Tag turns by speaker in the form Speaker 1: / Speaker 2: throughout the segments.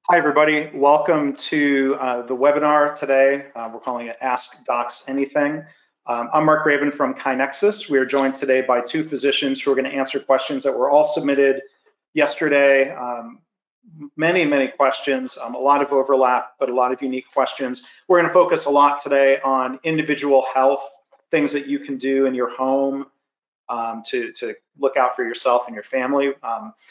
Speaker 1: Hi, everybody. Welcome to the webinar today. We're calling it Ask Docs Anything. I'm Mark Graban from KaiNexus. We are joined today by two physicians who are going to answer questions that were all submitted yesterday. Many questions, a lot of overlap, but a lot of unique questions. We're going to focus a lot today on individual health, things that you can do in your home to look out for yourself and your family.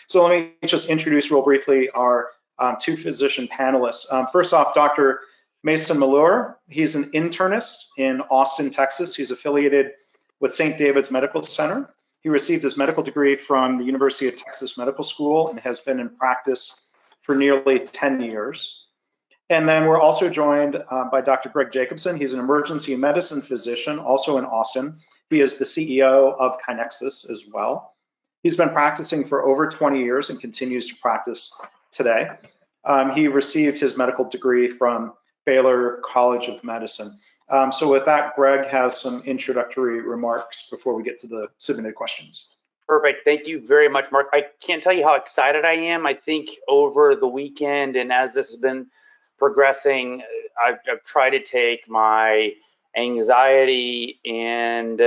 Speaker 1: So let me just introduce real briefly our two physician panelists. First off, Dr. Mason Mileur. He's an internist in Austin, Texas. He's affiliated with St. David's Medical Center. He received his medical degree from the University of Texas Medical School and has been in practice for nearly 10 years. And then we're also joined by Dr. Greg Jacobson. He's an emergency medicine physician, also in Austin. He is the CEO of KaiNexus as well. He's been practicing for over 20 years and continues to practice today. He received his medical degree from Baylor College of Medicine. So with that, Greg has some introductory remarks before we get to the submitted questions.
Speaker 2: Perfect. Thank you very much, Mark. I can't tell you how excited I am. I think over the weekend and as this has been progressing, I've tried to take my anxiety and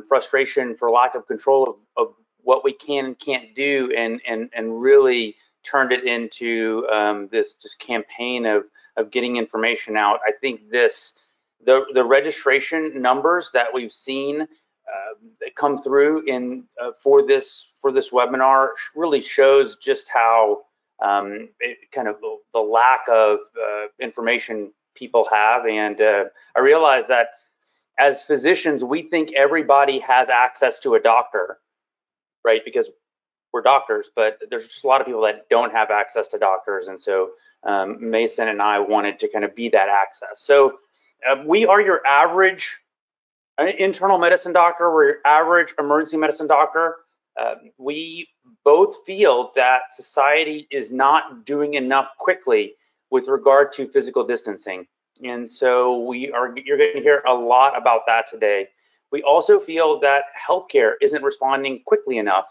Speaker 2: frustration for lack of control of what we can and can't do and really turned it into this just campaign of getting information out. I think the registration numbers that we've seen come through for this webinar really shows just how the lack of information people have. And I realize that as physicians, we think everybody has access to a doctor, right? Because we're doctors, but there's just a lot of people that don't have access to doctors. And so Mason and I wanted to kind of be that access. So we are your average internal medicine doctor, we're your average emergency medicine doctor. We both feel that society is not doing enough quickly with regard to physical distancing. And so you're going to hear a lot about that today. We also feel that healthcare isn't responding quickly enough.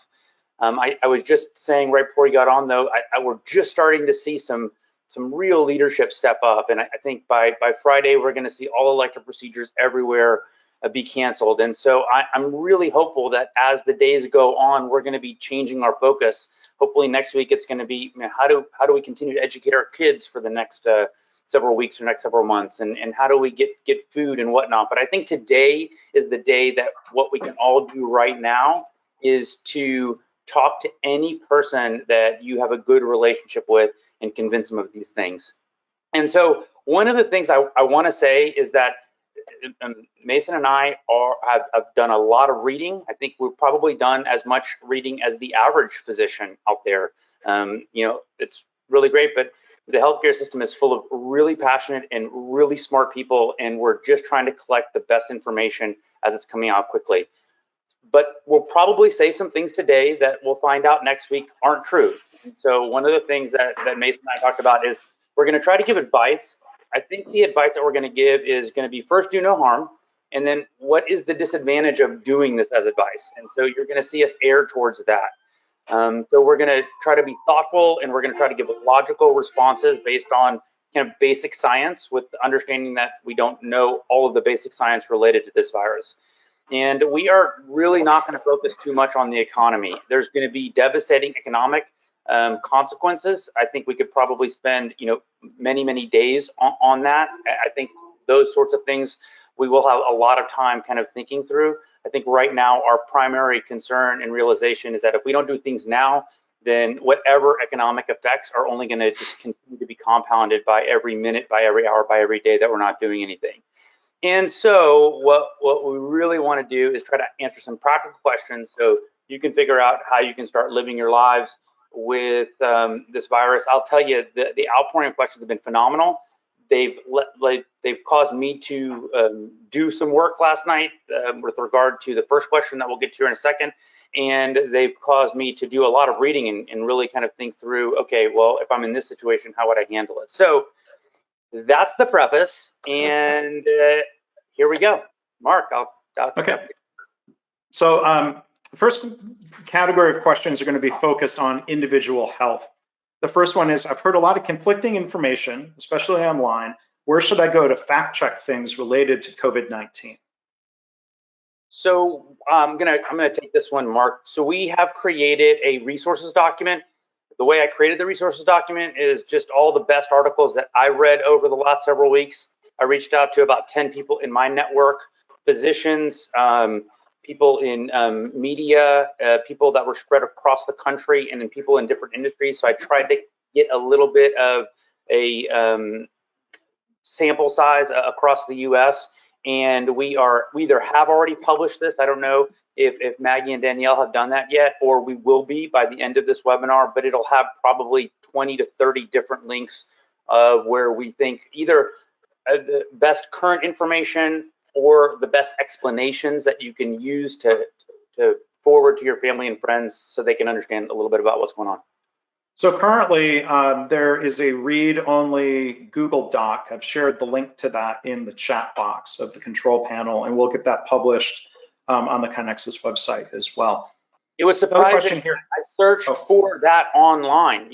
Speaker 2: I was just saying right before you got on, though, we're just starting to see some real leadership step up. And I think by Friday, we're going to see all elective procedures everywhere be canceled. And so I'm really hopeful that as the days go on, we're going to be changing our focus. Hopefully next week, it's going to be how do we continue to educate our kids for the next several weeks or next several months, and how do we get food and whatnot. But I think today is the day that what we can all do right now is to talk to any person that you have a good relationship with and convince them of these things. And so one of the things I want to say is that Mason and I have done a lot of reading. I think we've probably done as much reading as the average physician out there. It's really great, but the healthcare system is full of really passionate and really smart people, and we're just trying to collect the best information as it's coming out quickly. But we'll probably say some things today that we'll find out next week aren't true. And so one of the things that Mason and I talked about is we're going to try to give advice. I think the advice that we're going to give is going to be first, do no harm. And then what is the disadvantage of doing this as advice? And so you're going to see us err towards that. So we're going to try to be thoughtful, and we're going to try to give logical responses based on kind of basic science, with the understanding that we don't know all of the basic science related to this virus. And we are really not going to focus too much on the economy. There's going to be devastating economic consequences. I think we could probably spend, many days on that. I think those sorts of things we will have a lot of time kind of thinking through. I think right now our primary concern and realization is that if we don't do things now, then whatever economic effects are only going to just continue to be compounded by every minute, by every hour, by every day that we're not doing anything. And so what we really want to do is try to answer some practical questions so you can figure out how you can start living your lives with this virus. I'll tell you, the outpouring of questions have been phenomenal. They've caused me to do some work last night with regard to the first question that we'll get to here in a second. And they've caused me to do a lot of reading and really kind of think through, okay, well, if I'm in this situation, how would I handle it? So that's the preface, and here we go. Mark,
Speaker 1: Okay. So first category of questions are going to be focused on individual health. The first one is, I've heard a lot of conflicting information, especially online. Where should I go to fact check things related to COVID-19?
Speaker 2: So I'm gonna take this one, Mark. So we have created a resources document. The way I created the resources document is just all the best articles that I read over the last several weeks. I reached out to about 10 people in my network, physicians, people in media, people that were spread across the country, and then people in different industries. So I tried to get a little bit of a sample size across the US. And we either have already published this. I don't know if Maggie and Danielle have done that yet, or we will be by the end of this webinar, but it'll have probably 20 to 30 different links of where we think either the best current information or the best explanations that you can use to forward to your family and friends so they can understand a little bit about what's going on.
Speaker 1: So currently, there is a read-only Google Doc. I've shared the link to that in the chat box of the control panel, and we'll get that published on the KaiNexus website as well.
Speaker 2: It was surprising. Here. I searched for that online,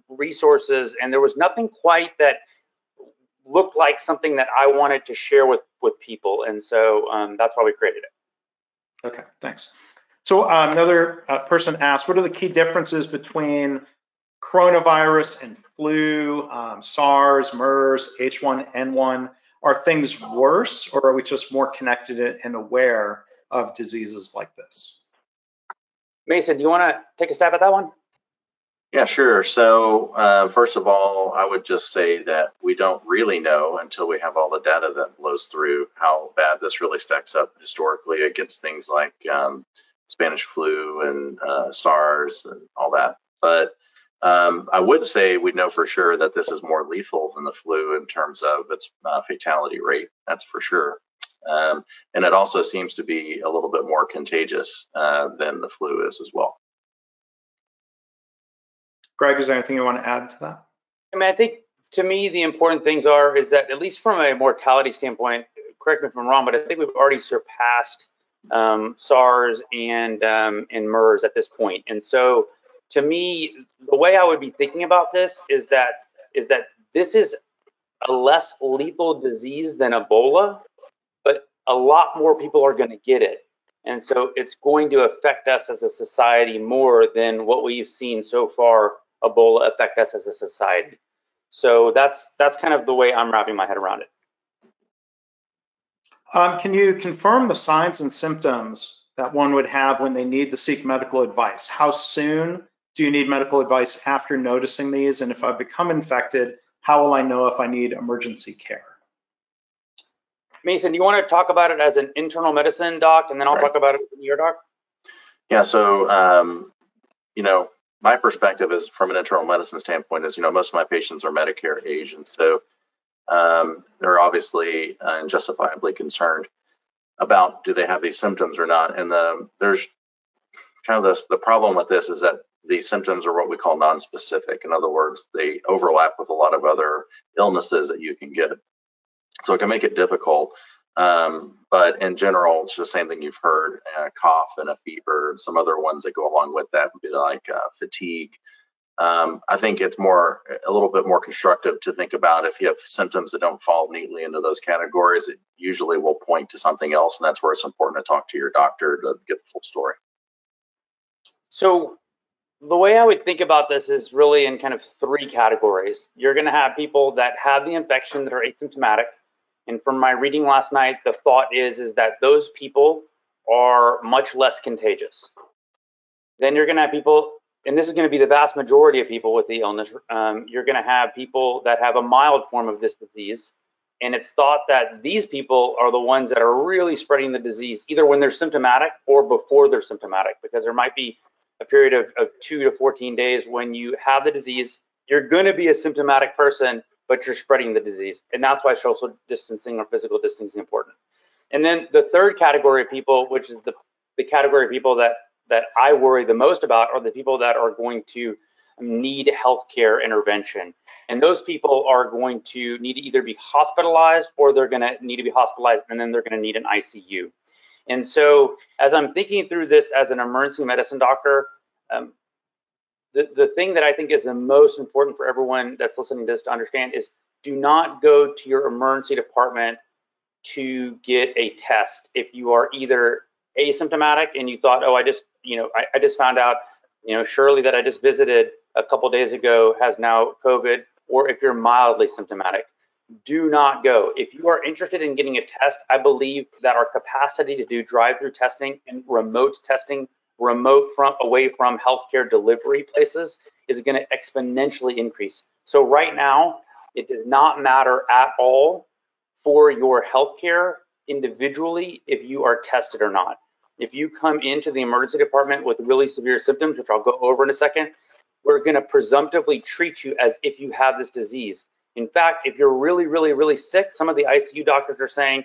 Speaker 2: resources, and there was nothing quite that looked like something that I wanted to share with people, and so that's why we created it.
Speaker 1: Okay, thanks. So another person asked, what are the key differences between coronavirus and flu, SARS, MERS, H1N1? Are things worse, or are we just more connected and aware of diseases like this?
Speaker 2: Mason, do you want to take a stab at that one?
Speaker 3: Yeah, sure. So first of all, I would just say that we don't really know until we have all the data that blows through how bad this really stacks up historically against things like Spanish flu and SARS and all that. But I would say we know for sure that this is more lethal than the flu in terms of its fatality rate. That's for sure. And it also seems to be a little bit more contagious than the flu is as well.
Speaker 1: Greg, is there anything you want to add to that?
Speaker 2: I mean, I think to me, the important things is that at least from a mortality standpoint, correct me if I'm wrong, but I think we've already surpassed SARS and MERS at this point. And so to me, the way I would be thinking about this is that this is a less lethal disease than Ebola, but a lot more people are going to get it. And so it's going to affect us as a society more than what we've seen so far Ebola affect us as a society. So that's kind of the way I'm wrapping my head around it.
Speaker 1: Can you confirm the signs and symptoms that one would have when they need to seek medical advice? How soon do you need medical advice after noticing these? And if I become infected, how will I know if I need emergency care?
Speaker 2: Mason, do you want to talk about it as an internal medicine doc, and then I'll talk about it as your doc?
Speaker 3: Yeah, so, my perspective is from an internal medicine standpoint is, most of my patients are Medicare age, and so they're obviously and justifiably concerned about do they have these symptoms or not. And there's kind of the problem with this is that these symptoms are what we call non-specific. In other words, they overlap with a lot of other illnesses that you can get. So it can make it difficult. But in general, it's the same thing you've heard, a cough and a fever, and some other ones that go along with that would be like fatigue. I think it's a little bit more constructive to think about if you have symptoms that don't fall neatly into those categories, it usually will point to something else, and that's where it's important to talk to your doctor to get the full story.
Speaker 2: So the way I would think about this is really in kind of three categories. You're going to have people that have the infection that are asymptomatic. And from my reading last night, the thought is that those people are much less contagious. Then you're going to have people, and this is going to be the vast majority of people with the illness, you're going to have people that have a mild form of this disease. And it's thought that these people are the ones that are really spreading the disease, either when they're symptomatic or before they're symptomatic, because there might be a period of 2 to 14 days when you have the disease, you're going to be a symptomatic person, but you're spreading the disease. And that's why social distancing or physical distancing is important. And then the third category of people, which is the category of people that I worry the most about, are the people that are going to need healthcare intervention. And those people are going to need to either be hospitalized, or they're going to need to be hospitalized and then they're going to need an ICU. And so as I'm thinking through this as an emergency medicine doctor, the thing that I think is the most important for everyone that's listening to this to understand is do not go to your emergency department to get a test if you are either asymptomatic and you thought, oh, I just found out, Shirley that I just visited a couple days ago has now COVID, or if you're mildly symptomatic. Do not go. If you are interested in getting a test, I believe that our capacity to do drive-through testing and remote testing, away from healthcare delivery places, is going to exponentially increase. So right now, it does not matter at all for your healthcare individually if you are tested or not. If you come into the emergency department with really severe symptoms, which I'll go over in a second, we're going to presumptively treat you as if you have this disease. In fact, if you're really, really, really sick, some of the ICU doctors are saying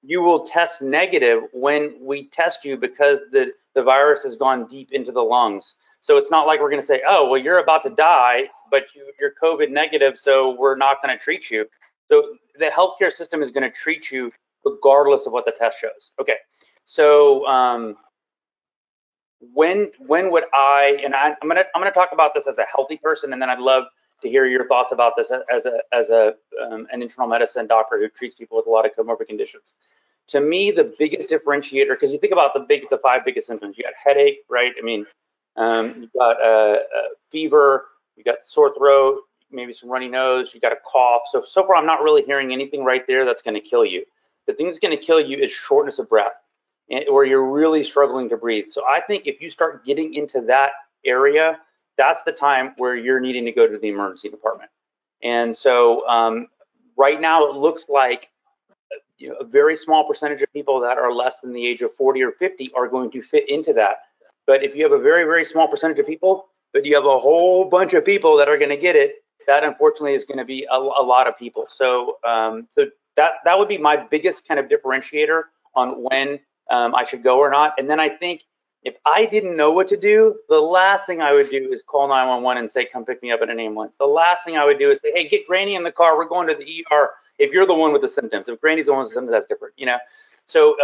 Speaker 2: you will test negative when we test you because the virus has gone deep into the lungs. So it's not like we're going to say, oh, well, you're about to die, but you're COVID negative, so we're not going to treat you. So the healthcare system is going to treat you regardless of what the test shows. Okay, so when would I'm gonna talk about this as a healthy person, and then I'd love to hear your thoughts about this as an internal medicine doctor who treats people with a lot of comorbid conditions. To me, the biggest differentiator, because you think about the 5 biggest symptoms, you got headache, right? I mean, you've got fever, you got sore throat, maybe some runny nose, you got a cough. So far, I'm not really hearing anything right there that's going to kill you. The thing that's going to kill you is shortness of breath, where you're really struggling to breathe. So I think if you start getting into that area, that's the time where you're needing to go to the emergency department. And so right now, it looks like a very small percentage of people that are less than the age of 40 or 50 are going to fit into that. But if you have a very, very small percentage of people, but you have a whole bunch of people that are going to get it, that unfortunately is going to be a lot of people. So that would be my biggest kind of differentiator on when I should go or not. And then I think if I didn't know what to do, the last thing I would do is call 911 and say, come pick me up in an ambulance. The last thing I would do is say, hey, get Granny in the car. We're going to the ER. If you're the one with the symptoms, if Granny's the one with the symptoms, that's different, So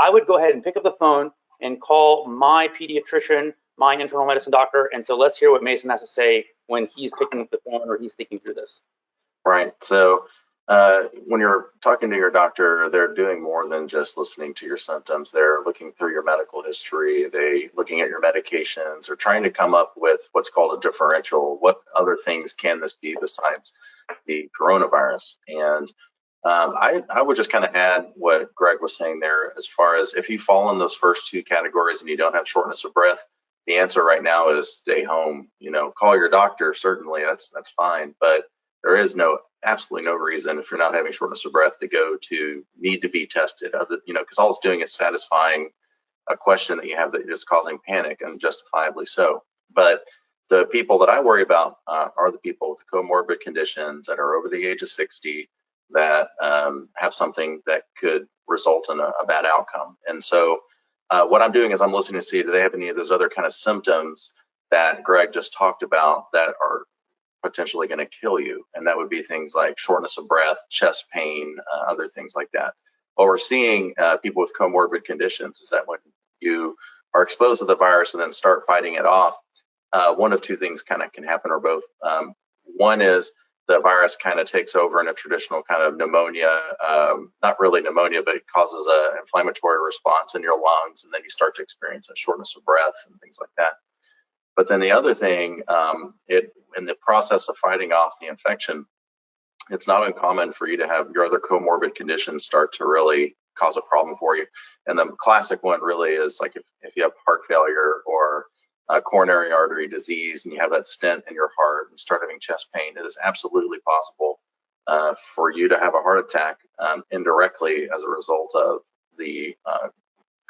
Speaker 2: I would go ahead and pick up the phone and call my pediatrician, my internal medicine doctor. And so let's hear what Mason has to say when he's picking up the phone or he's thinking through this.
Speaker 3: Right. So when you're talking to your doctor, they're doing more than just listening to your symptoms. They're looking through your medical history. They're looking at your medications. They're trying to come up with what's called a differential. What other things can this be besides the coronavirus? And I would just kind of add what Greg was saying there, as far as if you fall in those first 2 categories and you don't have shortness of breath, the answer right now is stay home. Call your doctor. Certainly, that's fine, but there is absolutely no reason, if you're not having shortness of breath, to need to be tested. Because all it's doing is satisfying a question that you have that is causing panic, and justifiably so. But the people that I worry about are the people with the comorbid conditions that are over the age of 60 that have something that could result in a bad outcome. And so what I'm doing is I'm listening to see, do they have any of those other kind of symptoms that Greg just talked about that are potentially going to kill you? And that would be things like shortness of breath, chest pain, other things like that. What we're seeing people with comorbid conditions is that when you are exposed to the virus and then start fighting it off, one of 2 things kind of can happen, or both. One is the virus kind of takes over in a traditional kind of pneumonia, not really pneumonia, but it causes an inflammatory response in your lungs, and then you start to experience a shortness of breath and things like that. But then the other thing, in the process of fighting off the infection, it's not uncommon for you to have your other comorbid conditions start to really cause a problem for you. And the classic one really is like if you have heart failure or coronary artery disease and you have that stent in your heart and start having chest pain, it is absolutely possible for you to have a heart attack indirectly as a result of the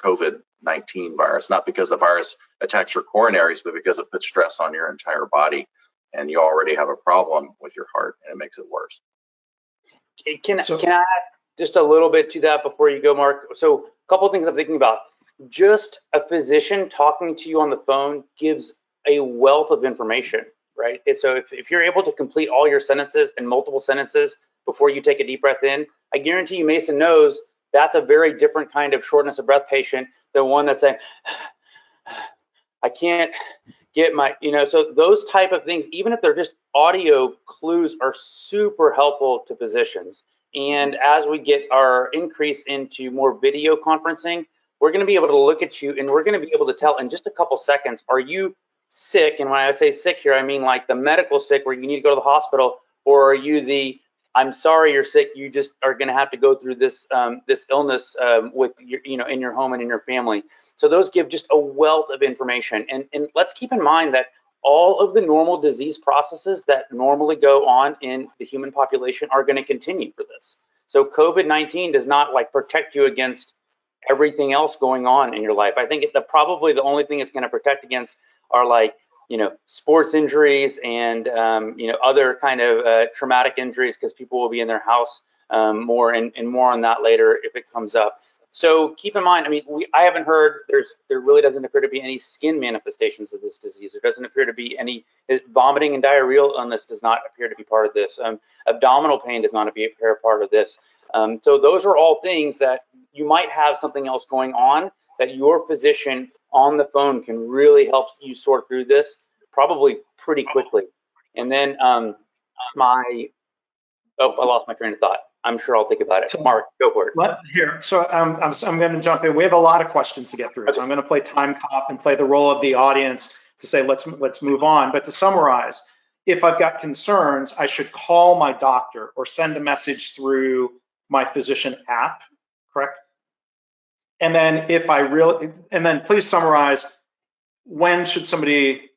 Speaker 3: COVID-19 virus, not because the virus attacks your coronaries, but because it puts stress on your entire body, and you already have a problem with your heart, and it makes it worse.
Speaker 2: Can I add just a little bit to that before you go, Mark? So a couple of things I'm thinking about. Just a physician talking to you on the phone gives a wealth of information, right? And so if you're able to complete all your sentences and multiple sentences before you take a deep breath in, I guarantee you Mason knows that's a very different kind of shortness of breath patient than one that's saying, I can't get my, so those type of things, even if they're just audio clues, are super helpful to physicians. And as we get our increase into more video conferencing, we're going to be able to look at you and we're going to be able to tell in just a couple seconds, are you sick? And when I say sick here, I mean like the medical sick where you need to go to the hospital, or are you the, I'm sorry you're sick, you just are going to have to go through this this illness with your, in your home and in your family. So those give just a wealth of information. And let's keep in mind that all of the normal disease processes that normally go on in the human population are going to continue for this. So COVID-19 does not like protect you against everything else going on in your life. I think probably the only thing it's going to protect against are like, sports injuries and, other kind of traumatic injuries, because people will be in their house more, and more on that later if it comes up. So keep in mind, I mean, I haven't heard, there really doesn't appear to be any skin manifestations of this disease. There doesn't appear to be any vomiting and diarrheal illness does not appear to be part of this. Abdominal pain does not appear part of this. So those are all things that you might have something else going on that your physician on the phone can really help you sort through this probably pretty quickly. And then I lost my train of thought. I'm sure I'll think about it. So, Mark, go for it.
Speaker 1: So I'm going to jump in. We have a lot of questions to get through. Okay. So I'm going to play time cop and play the role of the audience to say, let's move on. But to summarize, if I've got concerns, I should call my doctor or send a message through my physician app, correct? And then please summarize, when should somebody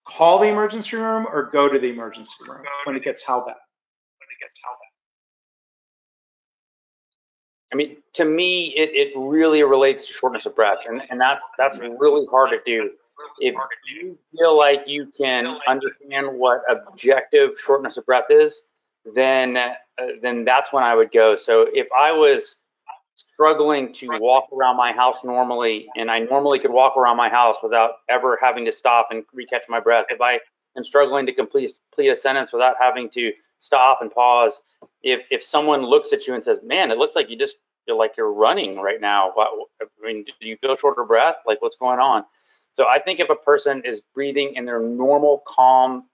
Speaker 1: call the emergency room or go to the emergency room when it gets how bad?
Speaker 2: I mean, to me, it really relates to shortness of breath, and that's really hard to do. If you feel like you can understand what objective shortness of breath is, then that's when I would go. So if I was struggling to walk around my house normally, and I normally could walk around my house without ever having to stop and recatch my breath, if I am struggling to complete a sentence without having to stop and pause, if someone looks at you and says, man, it looks like you're running right now, I mean, do you feel short of breath? Like, what's going on? So I think if a person is breathing in their normal, calm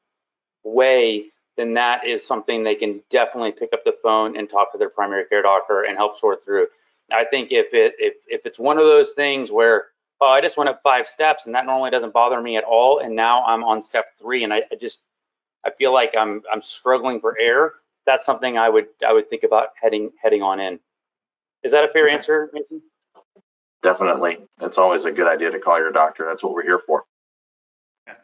Speaker 2: way, then that is something they can definitely pick up the phone and talk to their primary care doctor and help sort through. I think if it's one of those things where, oh, I just went up 5 steps and that normally doesn't bother me at all, and now I'm on step 3 and I feel like I'm struggling for air, that's something I would think about heading on in. Is that a fair answer, Mason?
Speaker 3: Definitely. It's always a good idea to call your doctor. That's what we're here for.
Speaker 1: Okay.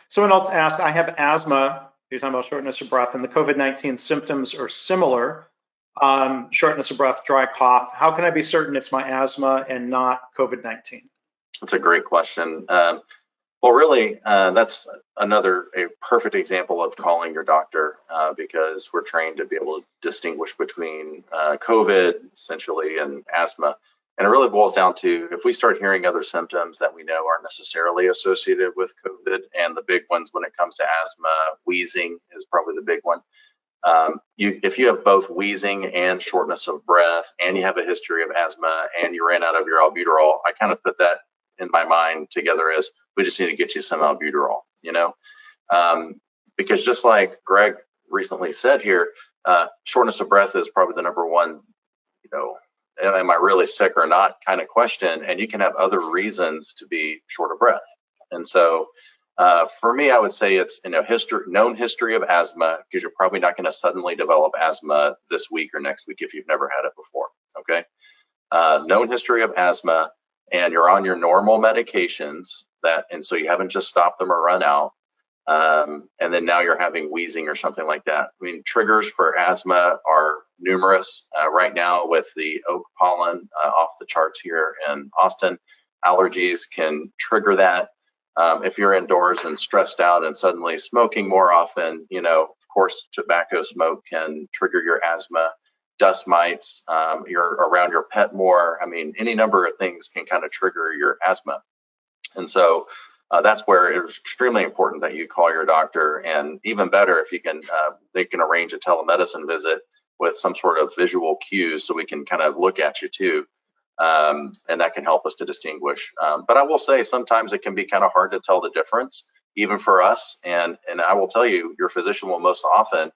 Speaker 1: Someone else asked, I have asthma. You're talking about shortness of breath, and the COVID-19 symptoms are similar. Shortness of breath, dry cough. How can I be certain it's my asthma and not COVID-19?
Speaker 3: That's a great question. Well, really, that's a perfect example of calling your doctor because we're trained to be able to distinguish between COVID, essentially, and asthma. And it really boils down to, if we start hearing other symptoms that we know aren't necessarily associated with COVID, and the big ones when it comes to asthma, wheezing is probably the big one. If you have both wheezing and shortness of breath, and you have a history of asthma, and you ran out of your albuterol, I kind of put that in my mind together as, we just need to get you some albuterol, because just like Greg recently said here, shortness of breath is probably the number one, am I really sick or not kind of question, and you can have other reasons to be short of breath. And so for me, I would say it's known history of asthma, because you're probably not going to suddenly develop asthma this week or next week if you've never had it before. Okay, known history of asthma, and you're on your normal medications and so you haven't just stopped them or run out, and then now you're having wheezing or something like that. I mean, triggers for asthma are numerous. Right now with the oak pollen off the charts here in Austin, allergies can trigger that. If you're indoors and stressed out and suddenly smoking more often, of course, tobacco smoke can trigger your asthma. Dust mites, you're around your pet more. I mean, any number of things can kind of trigger your asthma. And so that's where it's extremely important that you call your doctor, and even better if you can, they can arrange a telemedicine visit with some sort of visual cues so we can kind of look at you too. And that can help us to distinguish. But I will say sometimes it can be kind of hard to tell the difference even for us. And I will tell you, your physician will most often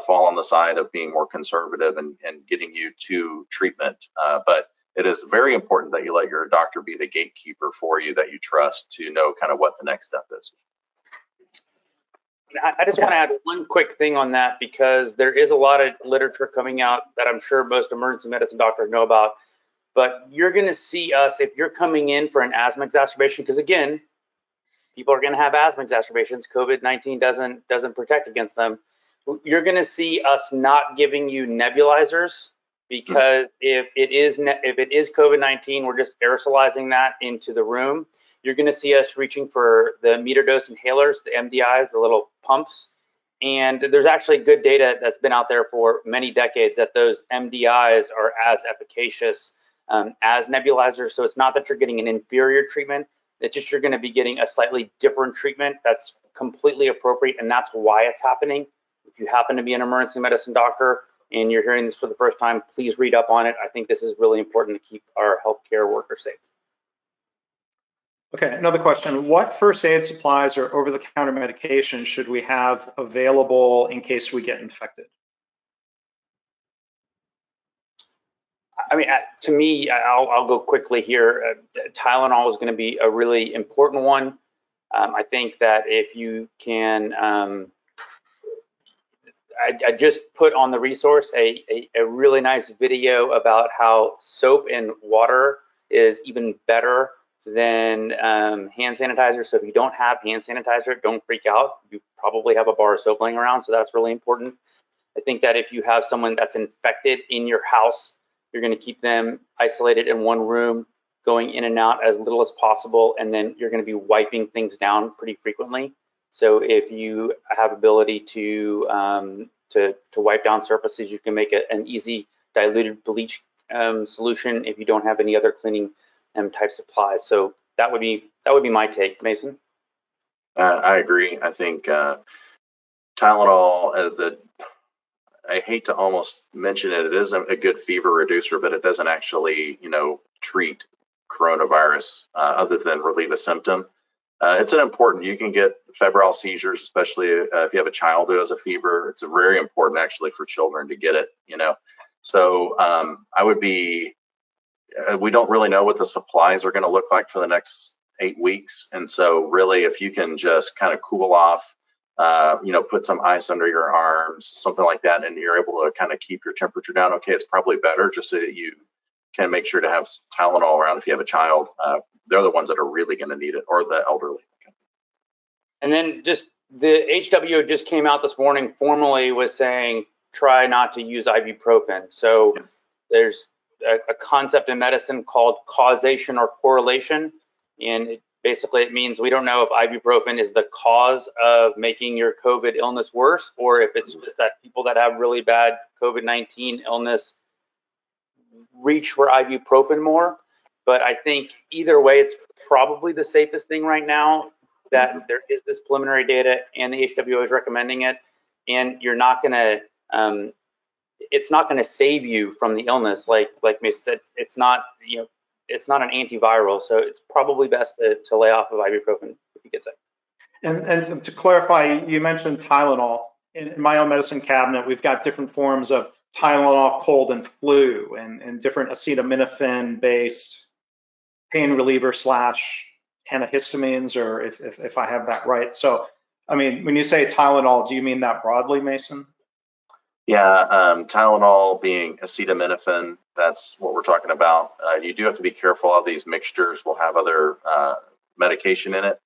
Speaker 3: fall on the side of being more conservative and getting you to treatment. But it is very important that you let your doctor be the gatekeeper for you that you trust to know kind of what the next step is.
Speaker 2: I just want to add one quick thing on that, because there is a lot of literature coming out that I'm sure most emergency medicine doctors know about. But you're going to see us, if you're coming in for an asthma exacerbation, because again, people are going to have asthma exacerbations. COVID-19 doesn't protect against them. You're going to see us not giving you nebulizers, because if it is COVID-19, we're just aerosolizing that into the room. You're going to see us reaching for the meter dose inhalers, the MDIs, the little pumps. And there's actually good data that's been out there for many decades that those MDIs are as efficacious as nebulizers. So it's not that you're getting an inferior treatment, it's just you're going to be getting a slightly different treatment that's completely appropriate, and that's why it's happening. If you happen to be an emergency medicine doctor and you're hearing this for the first time, please read up on it. I think this is really important to keep our healthcare workers safe.
Speaker 1: Okay, another question. What first aid supplies or over-the-counter medication should we have available in case we get infected?
Speaker 2: I mean, to me, I'll go quickly here. Tylenol is going to be a really important one. I think that if you can, I just put on the resource a really nice video about how soap and water is even better than hand sanitizer. So if you don't have hand sanitizer, don't freak out. You probably have a bar of soap laying around, so that's really important. I think that if you have someone that's infected in your house, you're going to keep them isolated in one room, going in and out as little as possible, and then you're going to be wiping things down pretty frequently. So if you have ability to wipe down surfaces, you can make an easy diluted bleach solution if you don't have any other cleaning type supplies. So that would be my take, Mason.
Speaker 3: I agree. I think Tylenol, I hate to almost mention it, it is a good fever reducer, but it doesn't actually, treat coronavirus other than relieve a symptom. It's you can get febrile seizures, especially if you have a child who has a fever. It's very important actually for children to get it, So we don't really know what the supplies are going to look like for the next 8 weeks. And so really, if you can just kind of cool off, put some ice under your arms, something like that, and you're able to kind of keep your temperature down, okay, it's probably better just so that you can make sure to have Tylenol around if you have a child. They're the ones that are really going to need it, or the elderly.
Speaker 2: And then just the HWO just came out this morning formally with saying, try not to use ibuprofen. So there's a concept in medicine called causation or correlation. And basically it means we don't know if ibuprofen is the cause of making your COVID illness worse, or if it's just that people that have really bad COVID-19 illness reach for ibuprofen more. But I think either way, it's probably the safest thing right now that there is this preliminary data and the HWO is recommending it. And you're not going to, it's not going to save you from the illness. Like Mason said, it's not, it's not an antiviral. So it's probably best to lay off of ibuprofen if you get sick.
Speaker 1: And to clarify, you mentioned Tylenol. In my own medicine cabinet, we've got different forms of Tylenol cold and flu and different acetaminophen-based pain reliever / antihistamines, or if I have that right. So, I mean, when you say Tylenol, do you mean that broadly, Mason?
Speaker 3: Yeah, Tylenol being acetaminophen, that's what we're talking about. You do have to be careful. All these mixtures will have other medication in it.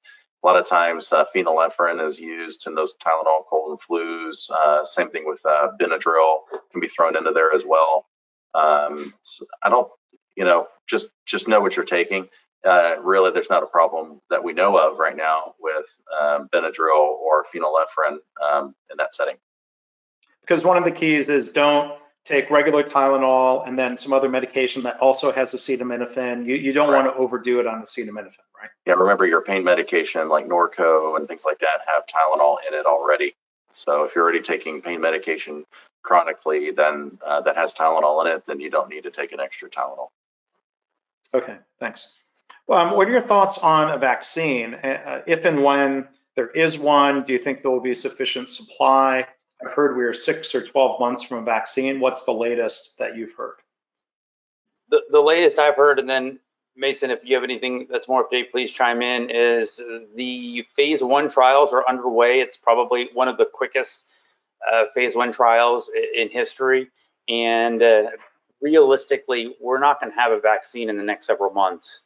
Speaker 3: A lot of times phenylephrine is used in those Tylenol cold and flus. Same thing with Benadryl can be thrown into there as well. So I don't, just know what you're taking. Really, there's not a problem that we know of right now with Benadryl or phenylephrine in that setting.
Speaker 1: Because one of the keys is don't take regular Tylenol and then some other medication that also has acetaminophen. You don't want to overdo it on acetaminophen, right?
Speaker 3: Yeah, remember your pain medication like Norco and things like that have Tylenol in it already. So if you're already taking pain medication chronically, then that has Tylenol in it, then you don't need to take an extra Tylenol.
Speaker 1: Okay, thanks. What are your thoughts on a vaccine? If and when there is one, do you think there will be sufficient supply? I've heard we are 6 or 12 months from a vaccine. What's the latest that you've heard?
Speaker 2: The latest I've heard, and then Mason, if you have anything that's more update, please chime in, is the phase 1 trials are underway. It's probably one of the quickest phase 1 trials in history. And realistically, we're not going to have a vaccine in the next several months.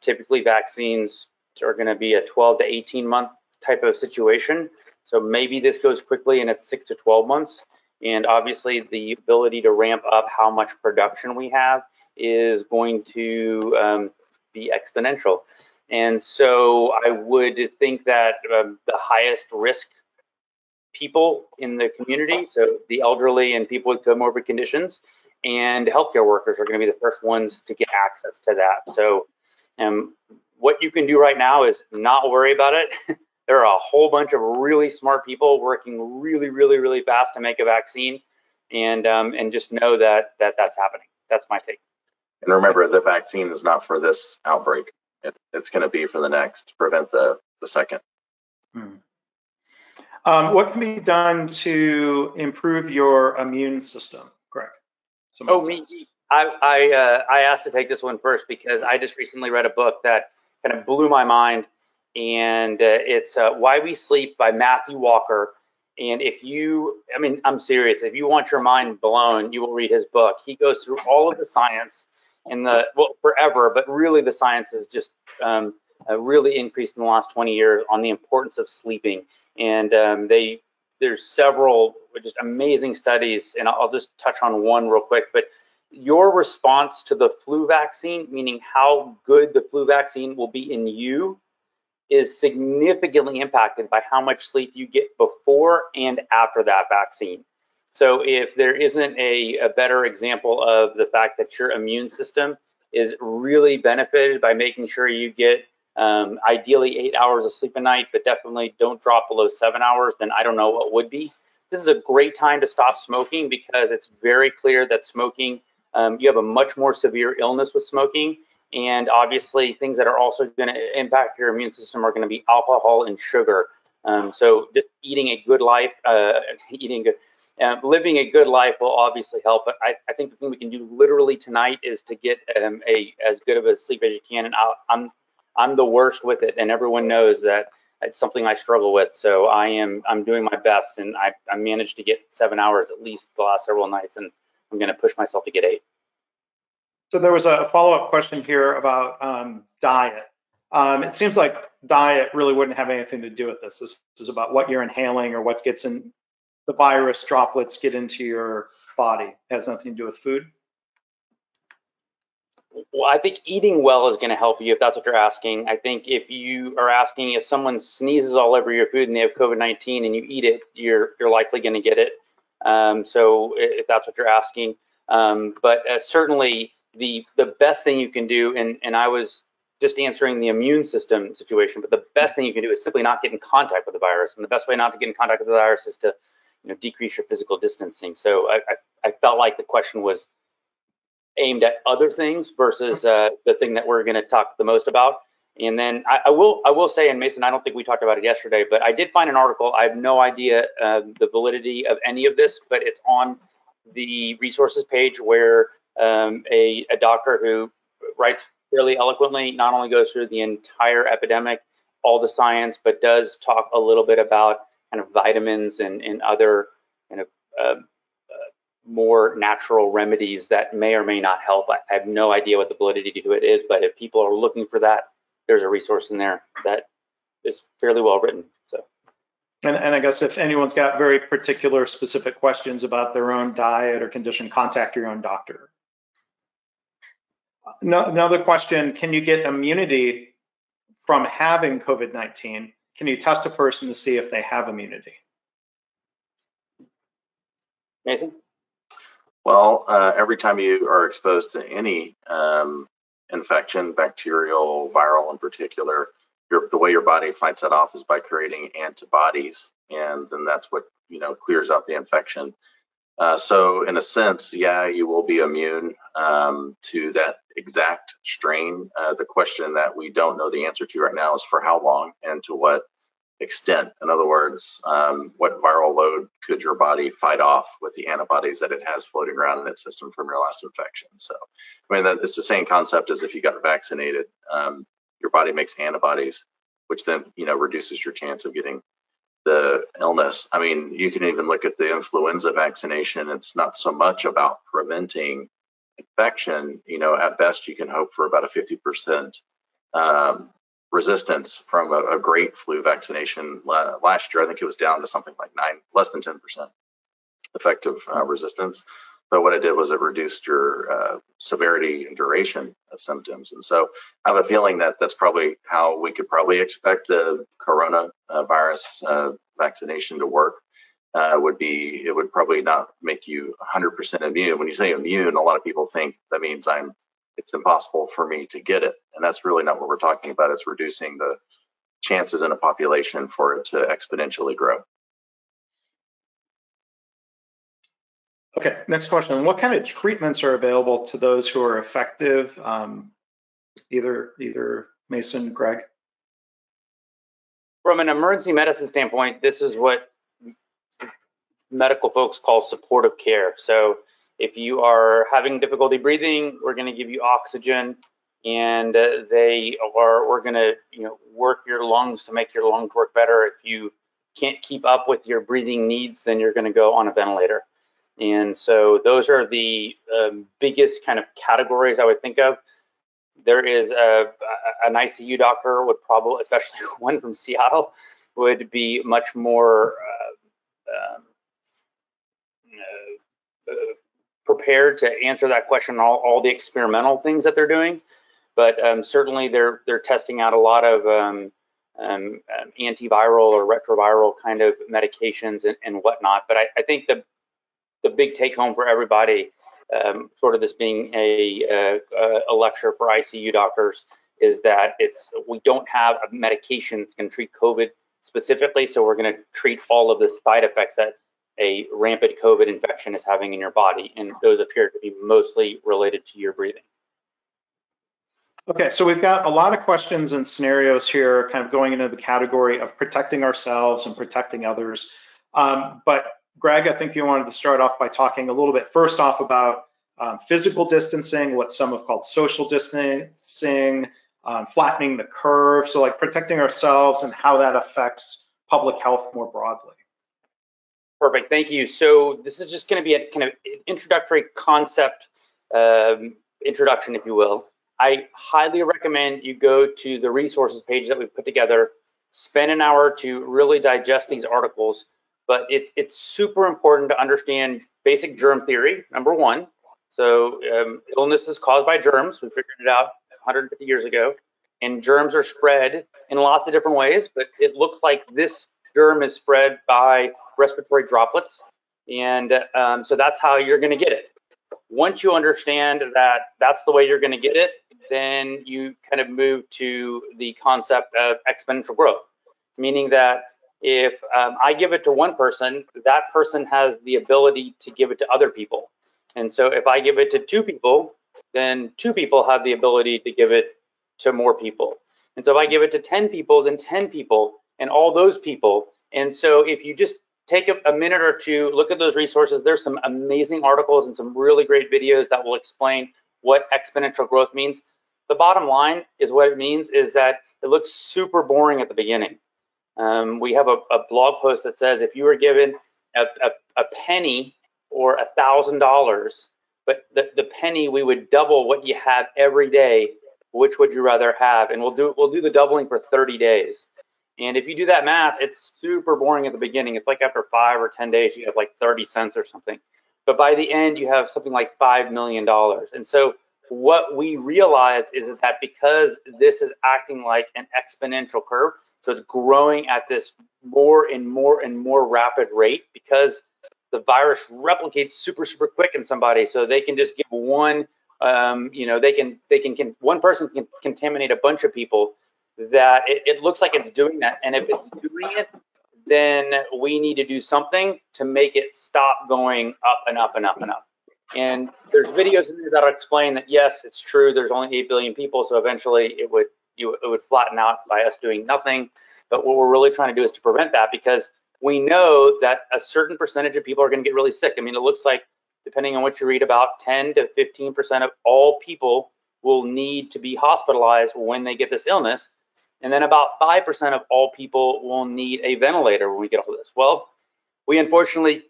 Speaker 2: Typically, vaccines are going to be a 12 to 18 month type of situation. So maybe this goes quickly and it's 6 to 12 months. And obviously, the ability to ramp up how much production we have is going to be exponential. And so I would think that the highest risk people in the community, so the elderly and people with comorbid conditions, and healthcare workers are going to be the first ones to get access to that. So what you can do right now is not worry about it. There are a whole bunch of really smart people working really fast to make a vaccine, and just know that that's happening. That's my take.
Speaker 3: And remember, the vaccine is not for this outbreak. It's going to be for the next, to prevent the second.
Speaker 1: What can be done to improve your immune system, Greg?
Speaker 2: I asked to take this one first because I just recently read a book that kind of blew my mind, and it's Why We Sleep by Matthew Walker. And I'm serious, if you want your mind blown, you will read his book. He goes through all of the science forever, but really the science has just really increased in the last 20 years on the importance of sleeping. And there's several just amazing studies, and I'll just touch on one real quick. But your response to the flu vaccine, meaning how good the flu vaccine will be in you, is significantly impacted by how much sleep you get before and after that vaccine. So if there isn't a better example of the fact that your immune system is really benefited by making sure you get ideally 8 hours of sleep a night, but definitely don't drop below 7 hours, then I don't know what would be. This is a great time to stop smoking because it's very clear that smoking, you have a much more severe illness with smoking. And obviously things that are also going to impact your immune system are going to be alcohol and sugar. So just eating a good life, living a good life will obviously help. But I think the thing we can do literally tonight is to get as good of a sleep as you can. And I'm the worst with it, and everyone knows that it's something I struggle with. So I'm doing my best, and I managed to get 7 hours at least the last several nights, and I'm going to push myself to get 8.
Speaker 1: So there was a follow-up question here about diet. It seems like diet really wouldn't have anything to do with this. This is about what you're inhaling or what gets in the virus droplets get into your body. It has nothing to do with food.
Speaker 2: Well, I think eating well is going to help you if that's what you're asking. I think if you are asking if someone sneezes all over your food and they have COVID-19 and you eat it, you're likely going to get it. So if that's what you're asking, but certainly the best thing you can do, and I was just answering the immune system situation, but the best thing you can do is simply not get in contact with the virus. And the best way not to get in contact with the virus is to decrease your physical distancing. So I felt like the question was aimed at other things versus the thing that we're going to talk the most about. And then I will say, and Mason, I don't think we talked about it yesterday, but I did find an article. I have no idea the validity of any of this, but it's on the resources page where a doctor who writes fairly eloquently not only goes through the entire epidemic, all the science, but does talk a little bit about kind of vitamins and other kind of more natural remedies that may or may not help. I have no idea what the validity to it is, but if people are looking for that, there's a resource in there that is fairly well written. So,
Speaker 1: and I guess if anyone's got very particular specific questions about their own diet or condition, contact your own doctor. Another question, can you get immunity from having COVID-19? Can you test a person to see if they have immunity?
Speaker 2: Mason?
Speaker 3: Well, every time you are exposed to any infection, bacterial, viral in particular, the way your body fights that off is by creating antibodies, and then that's what clears out the infection. So in a sense, yeah, you will be immune to that exact strain. The question that we don't know the answer to right now is for how long and to what extent. In other words, what viral load could your body fight off with the antibodies that it has floating around in its system from your last infection? So, I mean, it's the same concept as if you got vaccinated. Your body makes antibodies, which then, reduces your chance of getting the illness. I mean, you can even look at the influenza vaccination. It's not so much about preventing infection. At best, you can hope for about a 50% resistance from a great flu vaccination. Last year, I think it was down to something like less than 10% effective resistance. But what it did was it reduced your severity and duration of symptoms. And so I have a feeling that that's probably how we could probably expect the coronavirus vaccination to work. It would probably not make you 100% immune. When you say immune, a lot of people think that means it's impossible for me to get it. And that's really not what we're talking about. It's reducing the chances in a population for it to exponentially grow.
Speaker 1: Okay, next question. What kind of treatments are available to those who are effective? Either Mason, Greg?
Speaker 2: From an emergency medicine standpoint, this is what medical folks call supportive care. So if you are having difficulty breathing, we're going to give you oxygen, and we're going to work your lungs to make your lungs work better. If you can't keep up with your breathing needs, then you're going to go on a ventilator. And so those are the biggest kind of categories I would think of. There is an ICU doctor would probably, especially one from Seattle, would be much more prepared to answer that question, all the experimental things that they're doing. But certainly they're testing out a lot of antiviral or retroviral kind of medications and whatnot. But I think the big take home for everybody, sort of this being a lecture for ICU doctors, is that we don't have a medication that can treat COVID specifically, so we're going to treat all of the side effects that a rampant COVID infection is having in your body, and those appear to be mostly related to your breathing.
Speaker 1: Okay, so we've got a lot of questions and scenarios here kind of going into the category of protecting ourselves and protecting others. But Greg, I think you wanted to start off by talking a little bit first off about physical distancing, what some have called social distancing, flattening the curve. So like protecting ourselves and how that affects public health more broadly.
Speaker 2: Perfect, thank you. So this is just going to be a kind of introductory concept introduction, if you will. I highly recommend you go to the resources page that we've put together, spend an hour to really digest these articles. But it's super important to understand basic germ theory, number one. So illness is caused by germs. We figured it out 150 years ago. And germs are spread in lots of different ways, but it looks like this germ is spread by respiratory droplets. And so that's how you're going to get it. Once you understand that that's the way you're going to get it, then you kind of move to the concept of exponential growth, meaning that if I give it to one person, that person has the ability to give it to other people. And so if I give it to two people, then two people have the ability to give it to more people. And so if I give it to 10 people, then 10 people and all those people. And so if you just take a minute or two, look at those resources, there's some amazing articles and some really great videos that will explain what exponential growth means. The bottom line is what it means is that it looks super boring at the beginning. We have a blog post that says if you were given a penny or $1,000, but the penny we would double what you have every day, which would you rather have? And we'll do the doubling for 30 days. And if you do that math, it's super boring at the beginning. It's like after 5 or 10 days, you have like 30 cents or something. But by the end, you have something like $5 million. And so what we realized is that because this is acting like an exponential curve, so it's growing at this more and more and more rapid rate because the virus replicates super quick in somebody. So they can just give one, one person can contaminate a bunch of people. That it looks like it's doing that, and if it's doing it, then we need to do something to make it stop going up and up and up and up. And there's videos in there that explain that yes, it's true. There's only 8 billion people, so eventually it would flatten out by us doing nothing. But what we're really trying to do is to prevent that, because we know that a certain percentage of people are going to get really sick. I mean, it looks like, depending on what you read, about 10 to 15% of all people will need to be hospitalized when they get this illness. And then about 5% of all people will need a ventilator when we get all this. Well, we unfortunately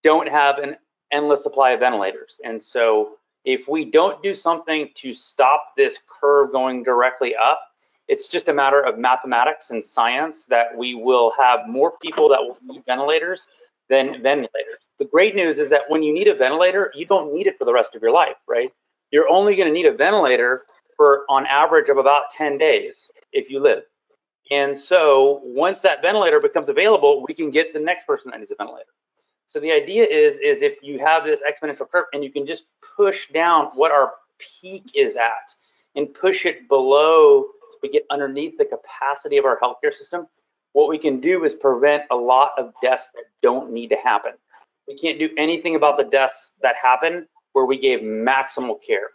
Speaker 2: don't have an endless supply of ventilators. And so if we don't do something to stop this curve going directly up, it's just a matter of mathematics and science that we will have more people that will need ventilators than ventilators. The great news is that when you need a ventilator, you don't need it for the rest of your life, right? You're only going to need a ventilator for on average of about 10 days if you live. And so once that ventilator becomes available, we can get the next person that needs a ventilator. So the idea is if you have this exponential curve and you can just push down what our peak is at and push it below, so we get underneath the capacity of our healthcare system, what we can do is prevent a lot of deaths that don't need to happen. We can't do anything about the deaths that happen where we gave maximal care.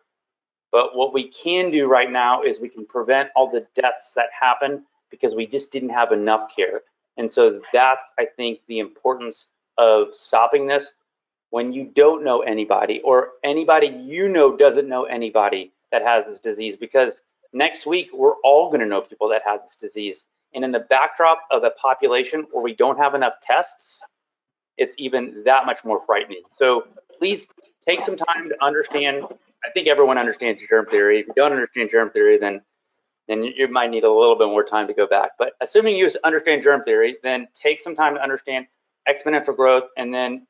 Speaker 2: But what we can do right now is we can prevent all the deaths that happen because we just didn't have enough care. And so that's, I think, the importance of stopping this. When you don't know anybody, or anybody you know doesn't know anybody that has this disease, because next week we're all going to know people that have this disease. And in the backdrop of a population where we don't have enough tests, it's even that much more frightening. So please take some time to understand. I think everyone understands germ theory. If you don't understand germ theory, then you might need a little bit more time to go back. But assuming you understand germ theory, then take some time to understand exponential growth, and then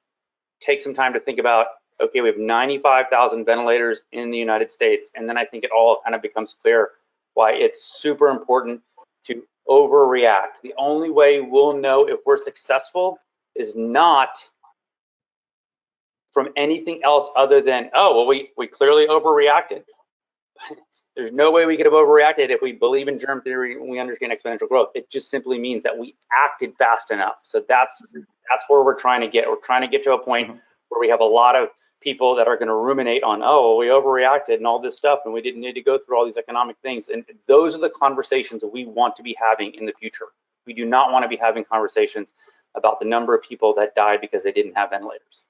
Speaker 2: take some time to think about, okay, we have 95,000 ventilators in the United States. And then I think it all kind of becomes clear why it's super important to overreact. The only way we'll know if we're successful is not from anything else other than, oh, well, we clearly overreacted. There's no way we could have overreacted if we believe in germ theory and we understand exponential growth. It just simply means that we acted fast enough. So that's where we're trying to get. We're trying to get to a point where we have a lot of people that are going to ruminate on, oh, well, we overreacted and all this stuff, and we didn't need to go through all these economic things. And those are the conversations that we want to be having in the future. We do not want to be having conversations about the number of people that died because they didn't have ventilators.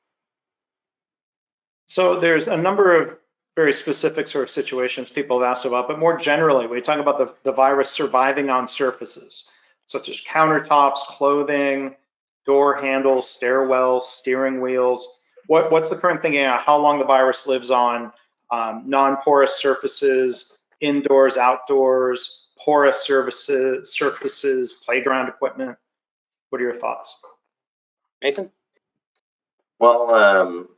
Speaker 1: So there's a number of very specific sort of situations people have asked about, but more generally, we talk about the virus surviving on surfaces, such as countertops, clothing, door handles, stairwells, steering wheels. What's the current thinking on how long the virus lives on non-porous surfaces, indoors, outdoors, porous surfaces, playground equipment? What are your thoughts?
Speaker 2: Mason?
Speaker 3: Well,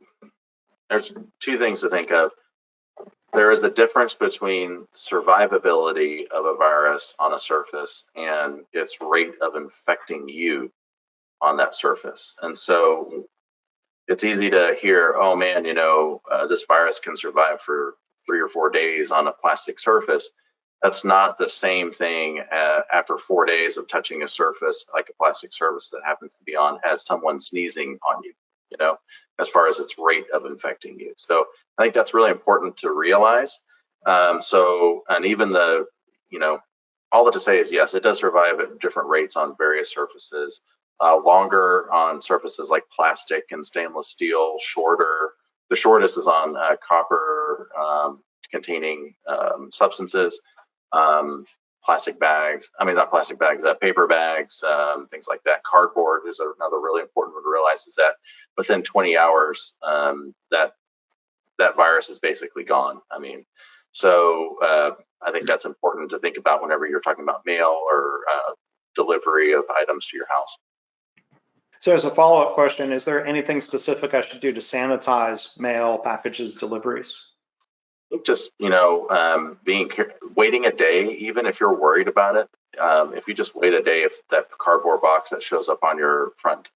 Speaker 3: there's two things to think of. There is a difference between survivability of a virus on a surface and its rate of infecting you on that surface. And so it's easy to hear, oh man, this virus can survive for 3 or 4 days on a plastic surface. That's not the same thing after 4 days of touching a surface, like a plastic surface that happens to be on, as someone sneezing on you, as far as its rate of infecting you. So I think that's really important to realize. And even all that to say is, yes, it does survive at different rates on various surfaces, longer on surfaces like plastic and stainless steel, shorter. The shortest is on copper containing substances, plastic bags, not plastic bags, paper bags, things like that. Cardboard is another really important one to realize, is that within 20 hours, that virus is basically gone. So I think that's important to think about whenever you're talking about mail or delivery of items to your house.
Speaker 1: So as a follow-up question, is there anything specific I should do to sanitize mail, packages, deliveries?
Speaker 3: Just, waiting a day, even if you're worried about it, if you just wait a day, if that cardboard box that shows up on your front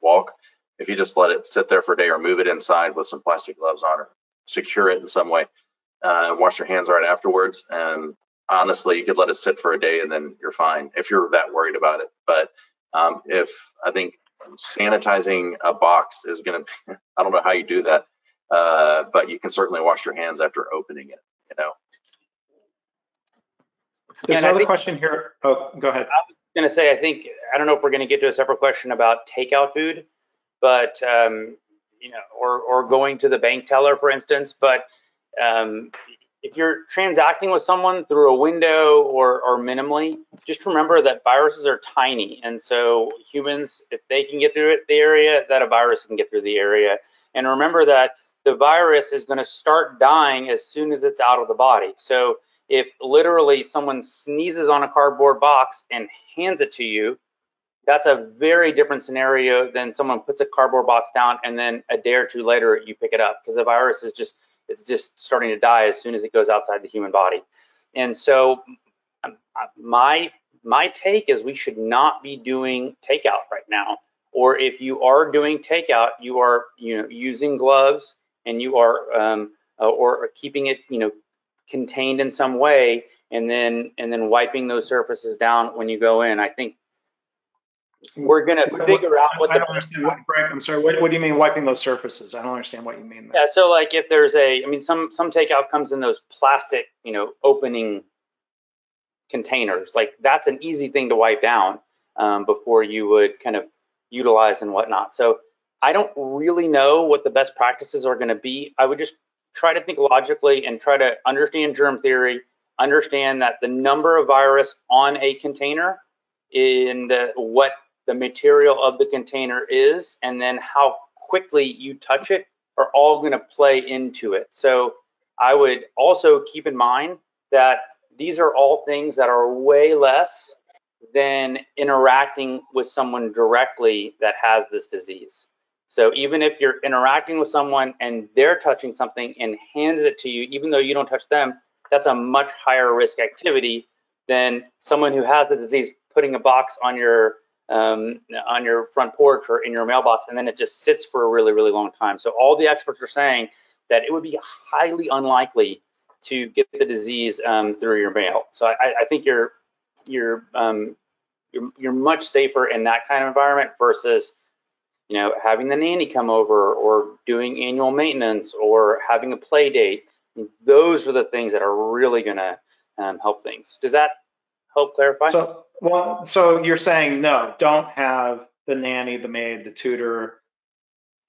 Speaker 3: walk, if you just let it sit there for a day or move it inside with some plastic gloves on or secure it in some way, wash your hands right afterwards. And honestly, you could let it sit for a day and then you're fine if you're that worried about it. But I think sanitizing a box is going to, I don't know how you do that. But you can certainly wash your hands after opening it,
Speaker 1: There's another question here. Oh, go ahead.
Speaker 2: going to say, I don't know if we're going to get to a separate question about takeout food, but, or going to the bank teller, for instance, but if you're transacting with someone through a window or minimally, just remember that viruses are tiny. And so humans, if they can get through the area, that a virus can get through the area. And remember that the virus is going to start dying as soon as it's out of the body. So if literally someone sneezes on a cardboard box and hands it to you, that's a very different scenario than someone puts a cardboard box down and then a day or two later you pick it up, because the virus is just starting to die as soon as it goes outside the human body. And so my take is we should not be doing takeout right now. Or if you are doing takeout, you are using gloves, and you are or keeping it contained in some way, and then wiping those surfaces down when you go in. I think we're going to figure out what
Speaker 1: I don't understand what, Greg, I'm sorry, what do you mean wiping those surfaces? I don't understand what you mean there.
Speaker 2: Yeah, so like if there's some takeout comes in those plastic, opening containers. Like that's an easy thing to wipe down before you would kind of utilize and whatnot. So I don't really know what the best practices are going to be. I would just try to think logically and try to understand germ theory, understand that the number of virus on a container and what the material of the container is, and then how quickly you touch it, are all going to play into it. So I would also keep in mind that these are all things that are way less than interacting with someone directly that has this disease. So even if you're interacting with someone and they're touching something and hands it to you, even though you don't touch them, that's a much higher risk activity than someone who has the disease putting a box on your front porch or in your mailbox, and then it just sits for a really, really long time. So all the experts are saying that it would be highly unlikely to get the disease through your mail. So I think you're much safer in that kind of environment versus having the nanny come over or doing annual maintenance or having a play date. Those are the things that are really going to help things. Does that help clarify?
Speaker 1: So you're saying no, don't have the nanny, the maid, the tutor,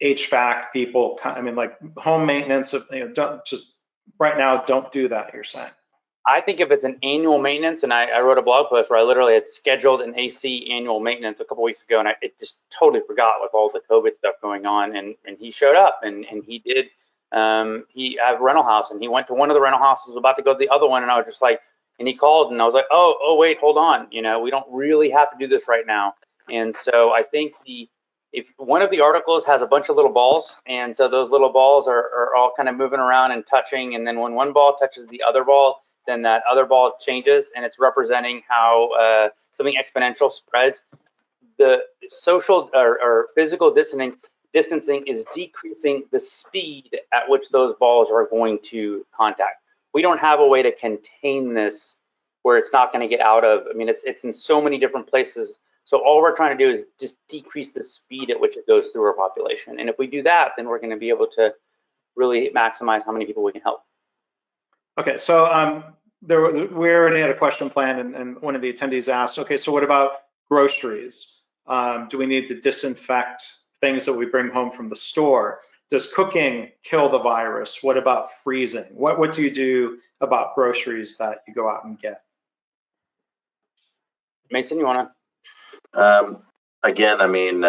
Speaker 1: HVAC people. I mean, like home maintenance. Don't just right now. Don't do that. You're saying.
Speaker 2: I think if it's an annual maintenance, and I wrote a blog post where I literally had scheduled an AC annual maintenance a couple weeks ago, and it just totally forgot with all the COVID stuff going on, and he showed up and he did. He had a rental house, and he went to one of the rental houses, was about to go to the other one, and I was just like, and he called, and I was like, oh wait, hold on, we don't really have to do this right now. And so I think if one of the articles has a bunch of little balls, and so those little balls are all kind of moving around and touching, and then when one ball touches the other ball, then that other ball changes, and it's representing how something exponential spreads. The social or physical distancing is decreasing the speed at which those balls are going to contact. We don't have a way to contain this where it's not going to get out of. I mean, it's in so many different places. So all we're trying to do is just decrease the speed at which it goes through our population. And if we do that, then we're going to be able to really maximize how many people we can help.
Speaker 1: Okay, so we already had a question planned, and one of the attendees asked, okay, so what about groceries? Do we need to disinfect things that we bring home from the store? Does cooking kill the virus? What about freezing? What do you do about groceries that you go out and get?
Speaker 2: Mason, you want to?
Speaker 3: Again, I mean,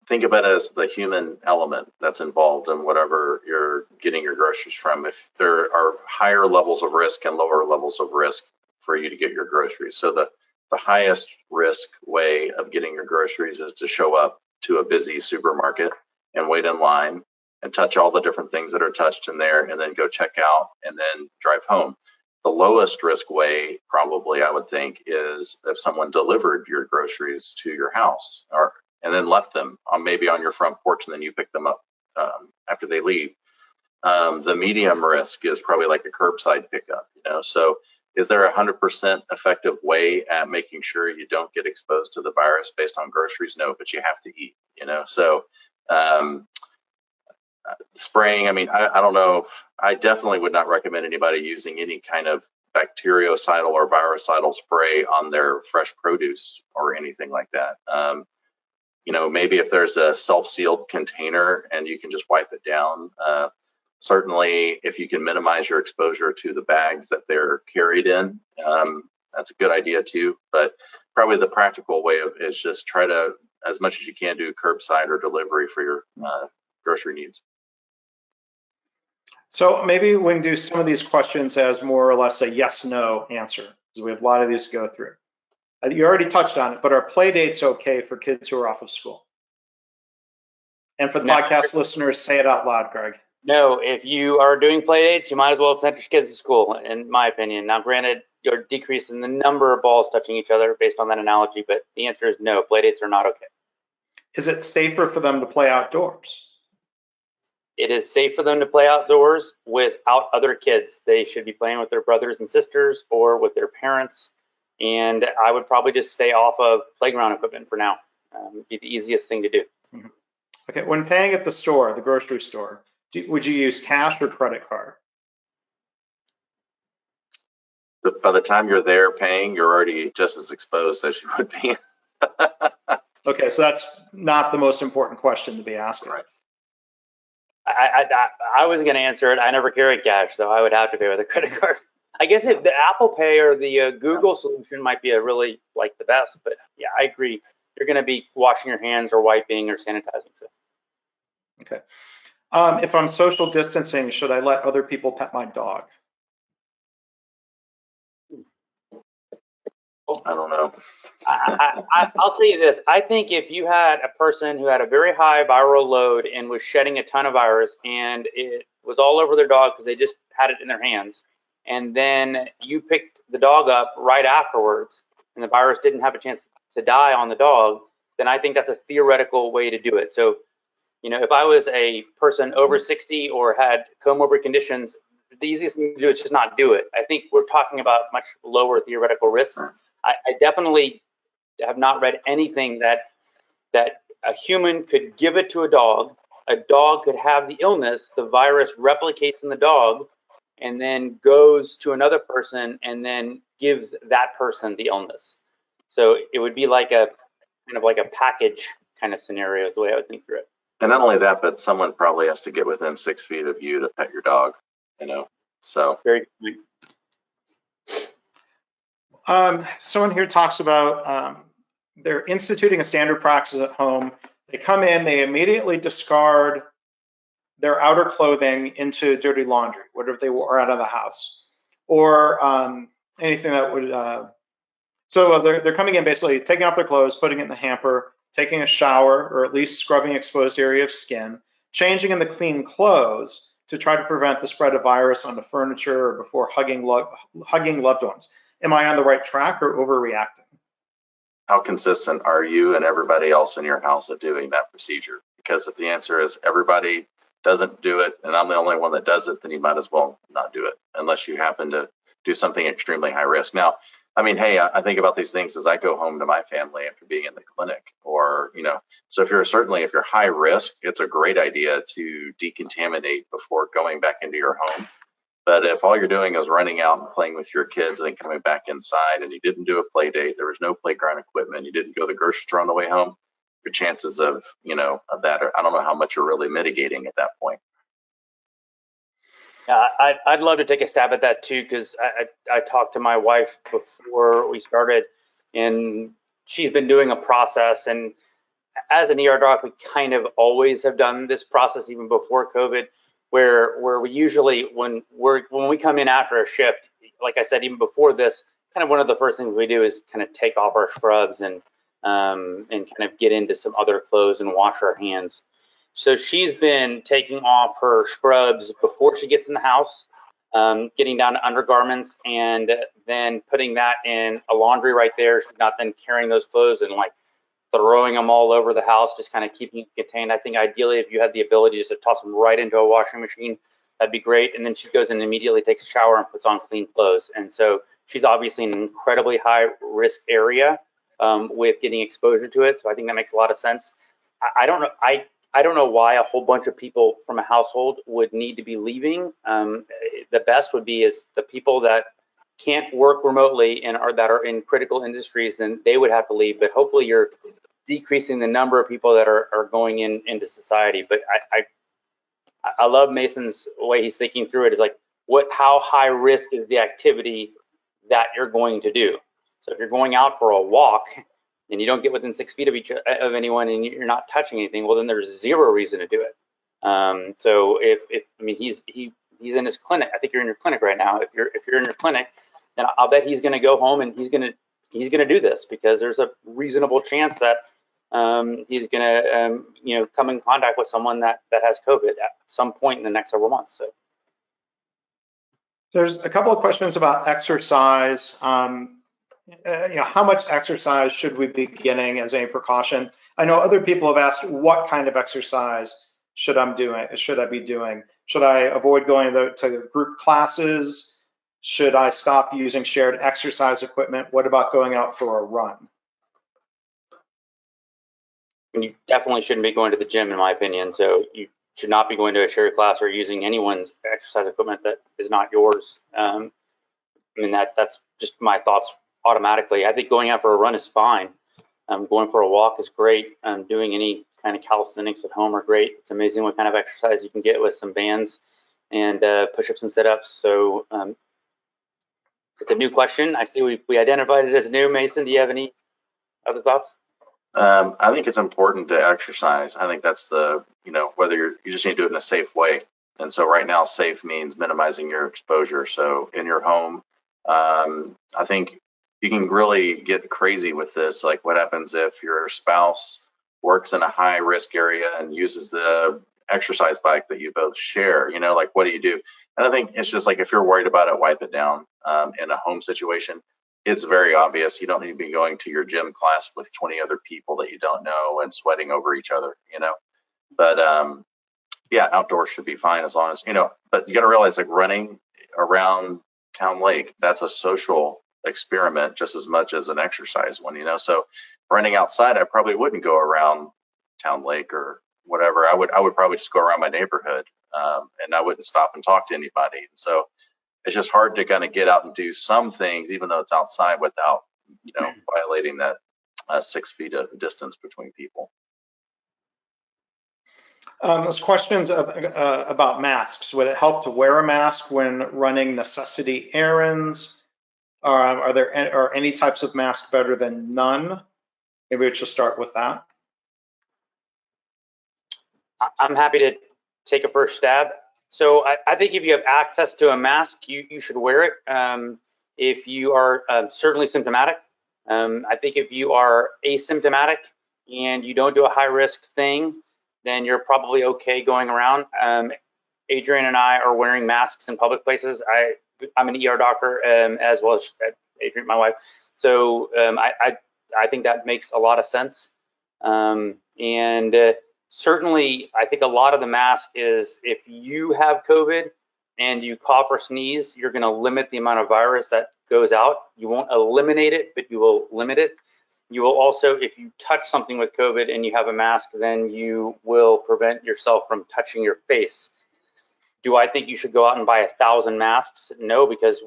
Speaker 3: think about it as the human element that's involved in whatever you're getting your groceries from. If there are higher levels of risk and lower levels of risk for you to get your groceries. So the highest risk way of getting your groceries is to show up to a busy supermarket and wait in line and touch all the different things that are touched in there, and then go check out and then drive home. The lowest risk way, probably, I would think, is if someone delivered your groceries to your house and then left them maybe on your front porch, and then you pick them up after they leave. The medium risk is probably like a curbside pickup, So is there a 100% effective way at making sure you don't get exposed to the virus based on groceries? No, but you have to eat, So spraying, I mean, I don't know. I definitely would not recommend anybody using any kind of bactericidal or virucidal spray on their fresh produce or anything like that. Maybe if there's a self-sealed container and you can just wipe it down. Certainly, if you can minimize your exposure to the bags that they're carried in, that's a good idea too. But probably the practical way is just try to, as much as you can, do curbside or delivery for your grocery needs.
Speaker 1: So maybe we can do some of these questions as more or less a yes/no answer, because we have a lot of these to go through. You already touched on it, but are Playdates okay for kids who are off of school? And for the podcast listeners, say it out loud, Greg.
Speaker 2: No, if you are doing Playdates, you might as well have sent your kids to school, in my opinion. Now, granted, you're decreasing the number of balls touching each other based on that analogy, but the answer is no, Playdates are not okay.
Speaker 1: Is it safer for them to play outdoors?
Speaker 2: It is safe for them to play outdoors without other kids. They should be playing with their brothers and sisters or with their parents. And I would probably just stay off of playground equipment for now. It'd be the easiest thing to do.
Speaker 1: Mm-hmm. Okay, when paying at the store, the grocery store, would you use cash or credit card?
Speaker 3: By the time you're there paying, you're already just as exposed as you would be.
Speaker 1: Okay, so that's not the most important question to be asking.
Speaker 3: Right.
Speaker 2: I wasn't going to answer it. I never carry cash, so I would have to pay with a credit card. I guess if the Apple Pay or the Google solution might be a really like the best, but yeah, I agree. You're going to be washing your hands or wiping or sanitizing. So.
Speaker 1: Okay. If I'm social distancing, should I let other people pet my dog?
Speaker 3: I don't know.
Speaker 2: I'll tell you this. I think if you had a person who had a very high viral load and was shedding a ton of virus and it was all over their dog because they just had it in their hands, and then you picked the dog up right afterwards and the virus didn't have a chance to die on the dog, then I think that's a theoretical way to do it. So, if I was a person over 60 or had comorbid conditions, the easiest thing to do is just not do it. I think we're talking about much lower theoretical risks. I definitely have not read anything that a human could give it to a dog could have the illness, the virus replicates in the dog, and then goes to another person and then gives that person the illness. So it would be like a kind of like a package kind of scenario is the way I would think through it.
Speaker 3: And not only that, but someone probably has to get within 6 feet of you to pet your dog, so.
Speaker 2: Very good.
Speaker 1: Someone here talks about they're instituting a standard practice at home. They come in, they immediately discard their outer clothing into dirty laundry, whatever they wore out of the house, or anything that would. So they're coming in basically taking off their clothes, putting it in the hamper, taking a shower, or at least scrubbing exposed area of skin, changing into clean clothes to try to prevent the spread of virus onto furniture or before hugging loved ones. Am I on the right track or overreacting?
Speaker 3: How consistent are you and everybody else in your house at doing that procedure? Because if the answer is everybody doesn't do it and I'm the only one that does it, then you might as well not do it unless you happen to do something extremely high risk. Now, I mean, hey, I think about these things as I go home to my family after being in the clinic or, so if you're high risk, it's a great idea to decontaminate before going back into your home. But if all you're doing is running out and playing with your kids and then coming back inside and you didn't do a play date, there was no playground equipment, you didn't go to the grocery store on the way home, your chances of that, I don't know how much you're really mitigating at that point.
Speaker 2: Yeah, I'd love to take a stab at that too, because I talked to my wife before we started, and she's been doing a process. And as an ER doc, we kind of always have done this process even before COVID, where we usually when we come in after a shift, like I said, even before this, kind of one of the first things we do is kind of take off our scrubs and kind of get into some other clothes and wash our hands. So she's been taking off her scrubs before she gets in the house, getting down to undergarments, and then putting that in a laundry right there. She's not then carrying those clothes and like throwing them all over the house, just kind of keeping it contained. I think ideally if you had the ability just to toss them right into a washing machine, that'd be great. And then she goes and immediately takes a shower and puts on clean clothes. And so she's obviously in an incredibly high risk area with getting exposure to it. So I think that makes a lot of sense. I don't know. I don't know why a whole bunch of people from a household would need to be leaving. The best would be is the people that can't work remotely and that are in critical industries, then they would have to leave. But hopefully you're decreasing the number of people that are going into society. But I love Mason's way he's thinking through it. Is like, how high risk is the activity that you're going to do? So if you're going out for a walk and you don't get within 6 feet of anyone and you're not touching anything, well, then there's zero reason to do it. So if I mean, he's in his clinic. I think you're in your clinic right now. If you're in your clinic, then I'll bet he's going to go home and he's going to do this, because there's a reasonable chance that he's going to come in contact with someone that has COVID at some point in the next several months. So
Speaker 1: there's a couple of questions about exercise. How much exercise should we be getting as a precaution? I know other people have asked, what kind of exercise should I be doing? Should I avoid going to group classes? Should I stop using shared exercise equipment? What about going out for a run?
Speaker 2: You definitely shouldn't be going to the gym, in my opinion. So you should not be going to a shared class or using anyone's exercise equipment that is not yours. I mean, that's just my thoughts automatically. I think going out for a run is fine. Going for a walk is great. Doing any kind of calisthenics at home are great. It's amazing what kind of exercise you can get with some bands and push-ups and sit-ups. So it's a new question. I see we identified it as new. Mason, do you have any other thoughts?
Speaker 3: I think it's important to exercise. I think that's whether you just need to do it in a safe way. And so right now, safe means minimizing your exposure. So in your home, I think you can really get crazy with this. Like, what happens if your spouse works in a high risk area and uses the exercise bike that you both share? Like, what do you do? And I think it's just like, if you're worried about it, wipe it down. In a home situation, it's very obvious. You don't need to be going to your gym class with 20 other people that you don't know and sweating over each other, But yeah, outdoors should be fine, as long as, but you got to realize, like, running around Town Lake, that's a social experiment just as much as an exercise one, So running outside, I probably wouldn't go around Town Lake or whatever. I would probably just go around my neighborhood, and I wouldn't stop and talk to anybody. And so it's just hard to kind of get out and do some things, even though it's outside, without, violating that 6 feet of distance between people.
Speaker 1: There's questions about masks. Would it help to wear a mask when running necessity errands? Are any types of masks better than none? Maybe we should start with that.
Speaker 2: I'm happy to take a first stab. So I think if you have access to a mask, you should wear it. If you are certainly symptomatic, I think if you are asymptomatic and you don't do a high risk thing, then you're probably okay going around. Adrian and I are wearing masks in public places. I'm an ER doctor, as well as Adrian, my wife. So I think that makes a lot of sense. Certainly, I think a lot of the mask is, if you have COVID and you cough or sneeze, you're going to limit the amount of virus that goes out. You won't eliminate it, but you will limit it. You will also, if you touch something with COVID and you have a mask, then you will prevent yourself from touching your face. Do I think you should go out and buy 1,000 masks? No, because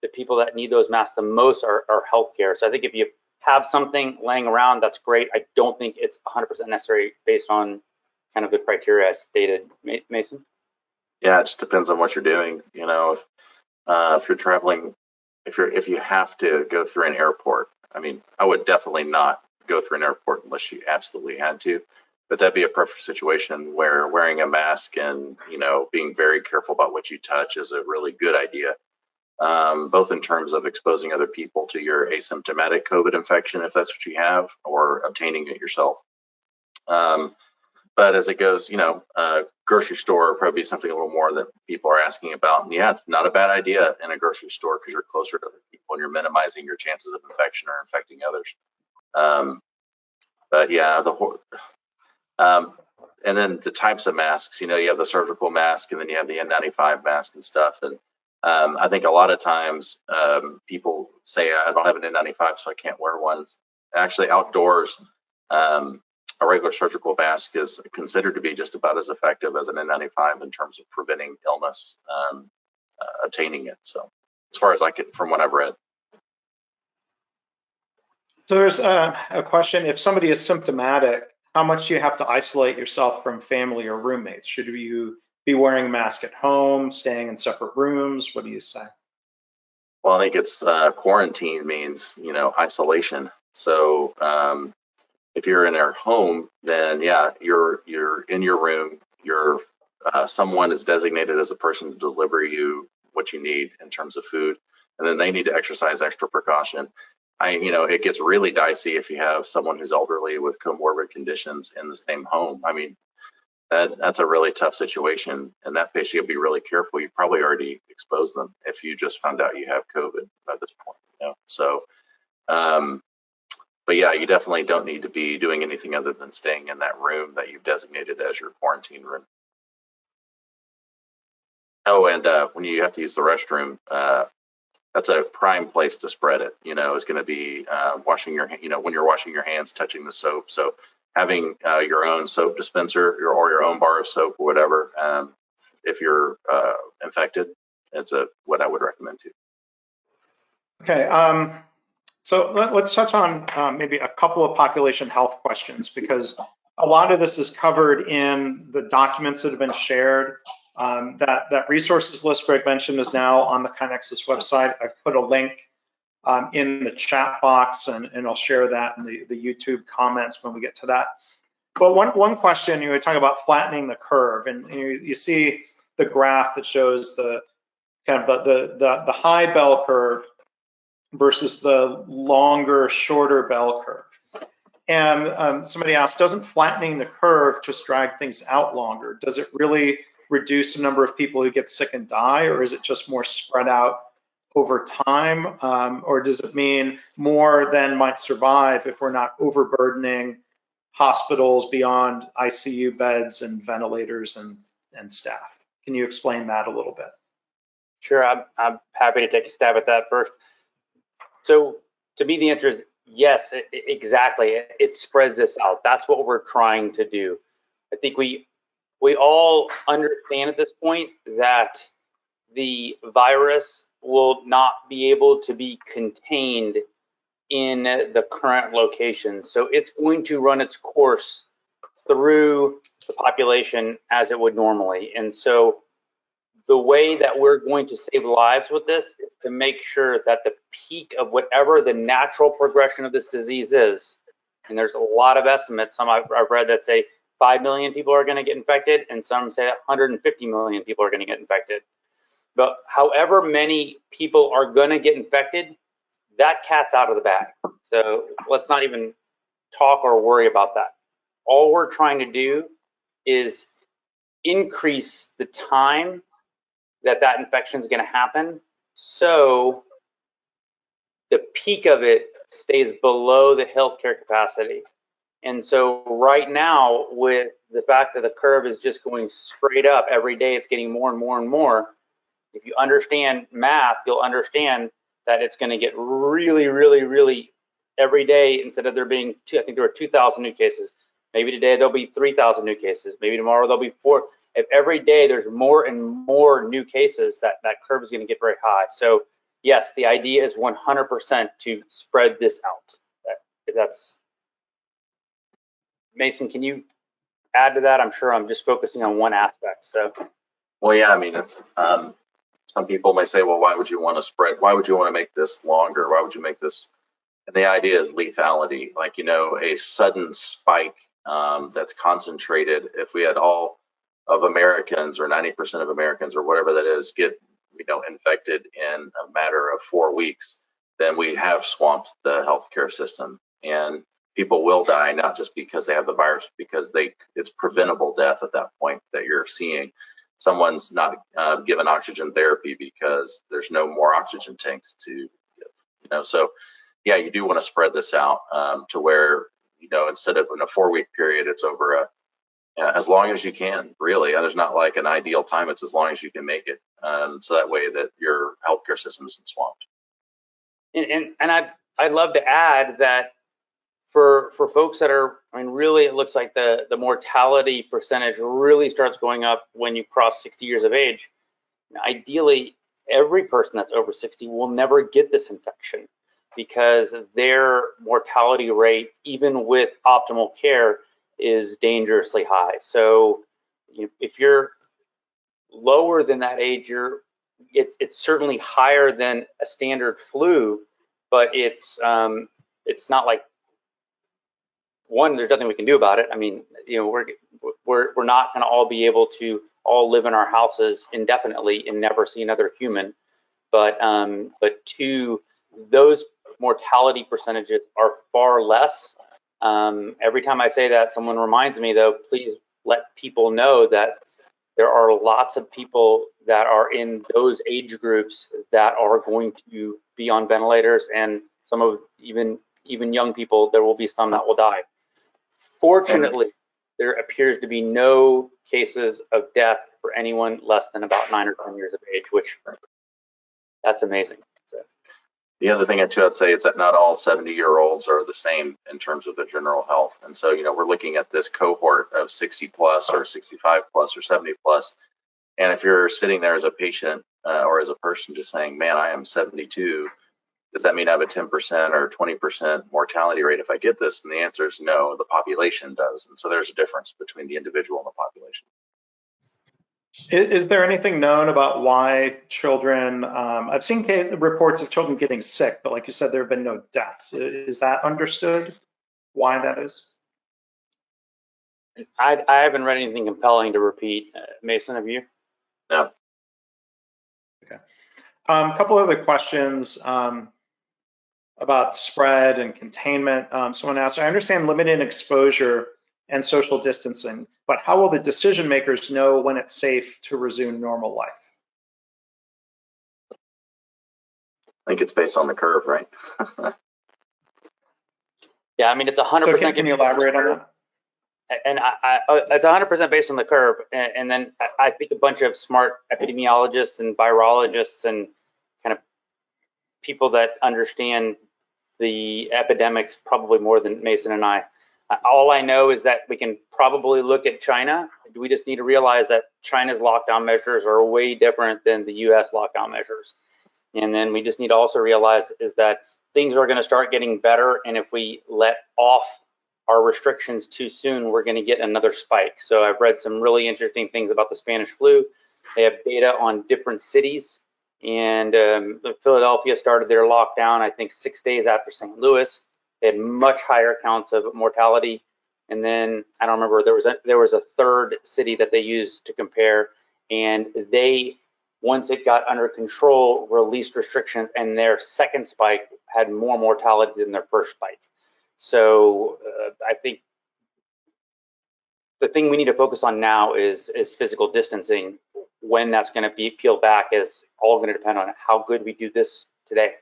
Speaker 2: the people that need those masks the most are healthcare. So I think if you have something laying around, that's great. I don't think it's 100% necessary based on kind of the criteria I stated. Mason?
Speaker 3: Yeah, it just depends on what you're doing. If you're traveling, if you have to go through an airport, I mean, I would definitely not go through an airport unless you absolutely had to. But that'd be a perfect situation where wearing a mask and, being very careful about what you touch is a really good idea. Both in terms of exposing other people to your asymptomatic COVID infection, if that's what you have, or obtaining it yourself. But as it goes, grocery store probably something a little more that people are asking about. And yeah, it's not a bad idea in a grocery store, because you're closer to other people and you're minimizing your chances of infection or infecting others. But yeah, and then the types of masks, you have the surgical mask and then you have the N95 mask and stuff. And I think a lot of times people say, I don't have an N95, so I can't wear one. Actually, outdoors, a regular surgical mask is considered to be just about as effective as an N95 in terms of preventing illness, obtaining it. So as far as I can, from what I've read.
Speaker 1: So there's a question: if somebody is symptomatic, how much do you have to isolate yourself from family or roommates? Should you be wearing a mask at home, staying in separate rooms? What do you say?
Speaker 3: Well, I think it's quarantine means, isolation. So if you're in our home, then yeah, you're in your room. Someone is designated as a person to deliver you what you need in terms of food, and then they need to exercise extra precaution. It gets really dicey if you have someone who's elderly with comorbid conditions in the same home. I mean, that's a really tough situation, and that patient, you'll be really careful. You probably already exposed them if you just found out you have COVID at this point. So, but yeah, you definitely don't need to be doing anything other than staying in that room that you've designated as your quarantine room. Oh, and when you have to use the restroom, that's a prime place to spread it. Is going to be washing your, when you're washing your hands, touching the soap. So having your own soap dispenser or your own bar of soap or whatever, if you're infected, it's what I would recommend too.
Speaker 1: Okay, so let's touch on maybe a couple of population health questions, because a lot of this is covered in the documents that have been shared. That resources list Greg mentioned is now on the KaiNexus website. I've put a link in the chat box, and I'll share that in the YouTube comments when we get to that. But one question, you were talking about flattening the curve, and you see the graph that shows the kind of the high bell curve versus the longer, shorter bell curve. And somebody asked, doesn't flattening the curve just drag things out longer? Does it really reduce the number of people who get sick and die, or is it just more spread out over time? Or does it mean more than might survive if we're not overburdening hospitals beyond ICU beds and ventilators and staff? Can you explain that a little bit?
Speaker 2: Sure, I'm happy to take a stab at that first. So to me, the answer is yes, exactly. It spreads this out. That's what we're trying to do. I think we all understand at this point that the virus will not be able to be contained in the current location. So it's going to run its course through the population as it would normally. And so the way that we're going to save lives with this is to make sure that the peak of whatever the natural progression of this disease is, and there's a lot of estimates, some I've read that say 5 million people are going to get infected, and some say 150 million people are going to get infected. But however many people are going to get infected, that cat's out of the bag. So let's not even talk or worry about that. All we're trying to do is increase the time that infection is going to happen, so the peak of it stays below the healthcare capacity. And so right now, with the fact that the curve is just going straight up every day, it's getting more and more and more. If you understand math, you'll understand that it's going to get really, really, really every day. Instead of there being I think there were 2,000 new cases. Maybe today there'll be 3,000 new cases. Maybe tomorrow there'll be 4. If every day there's more and more new cases, that curve is going to get very high. So yes, the idea is 100% to spread this out. That's Mason, can you add to that? I'm sure I'm just focusing on one aspect. So,
Speaker 3: well, yeah, I mean, it's some people may say, well, why would you want to spread? Why would you want to make this longer? Why would you make this? And the idea is lethality, like, a sudden spike that's concentrated. If we had all of Americans or 90% of Americans or whatever that is get, infected in a matter of 4 weeks, then we have swamped the healthcare system, and people will die, not just because they have the virus, because it's preventable death at that point that you're seeing. Someone's not given oxygen therapy because there's no more oxygen tanks to give, so yeah, you do want to spread this out to where, instead of in a 4-week period, it's over as long as you can, really. There's not like an ideal time. It's as long as you can make it. So that way that your healthcare system isn't swamped.
Speaker 2: And I'd love to add that for folks that are, really it looks like the mortality percentage really starts going up when you cross 60 years of age. Ideally, every person that's over 60 will never get this infection because their mortality rate, even with optimal care, is dangerously high. So if you're lower than that age, it's certainly higher than a standard flu, but it's not like, one, there's nothing we can do about it. I mean, we're not going to all be able to all live in our houses indefinitely and never see another human. But two, those mortality percentages are far less. Every time I say that, someone reminds me, though, please let people know that there are lots of people that are in those age groups that are going to be on ventilators, and some of even young people, there will be some that will die. Fortunately, there appears to be no cases of death for anyone less than about 9 or 10 years of age, which that's amazing. So.
Speaker 3: The other thing I'd say is that not all 70-year-olds are the same in terms of their general health. And so, we're looking at this cohort of 60 plus or 65 plus or 70 plus. And if you're sitting there as a patient or as a person just saying, man, I am 72, does that mean I have a 10% or 20% mortality rate if I get this? And the answer is no, the population does. And so there's a difference between the individual and the population.
Speaker 1: Is there anything known about why children, I've seen reports of children getting sick, but like you said, there have been no deaths. Is that understood why that is?
Speaker 2: I haven't read anything compelling to repeat. Mason, have you?
Speaker 3: No.
Speaker 1: Okay. A couple other questions about spread and containment. Someone asked, I understand limited exposure and social distancing, but how will the decision makers know when it's safe to resume normal life?
Speaker 3: I think it's based on the curve, right?
Speaker 2: Yeah, I mean, it's 100%.
Speaker 1: So can you elaborate on that?
Speaker 2: And it's 100% based on the curve. And then I think a bunch of smart epidemiologists and virologists and kind of people that understand the epidemics probably more than Mason and I. All I know is that we can probably look at China. We just need to realize that China's lockdown measures are way different than the US lockdown measures. And then we just need to also realize is that things are going to start getting better. And if we let off our restrictions too soon, we're going to get another spike. So I've read some really interesting things about the Spanish flu. They have data on different cities. And Philadelphia started their lockdown, I think, 6 days after St. Louis. They had much higher counts of mortality. And then I don't remember, there was a third city that they used to compare. And they, once it got under control, released restrictions, and their second spike had more mortality than their first spike. So I think the thing we need to focus on now is physical distancing. When that's going to be peeled back is all going to depend on how good we do this today.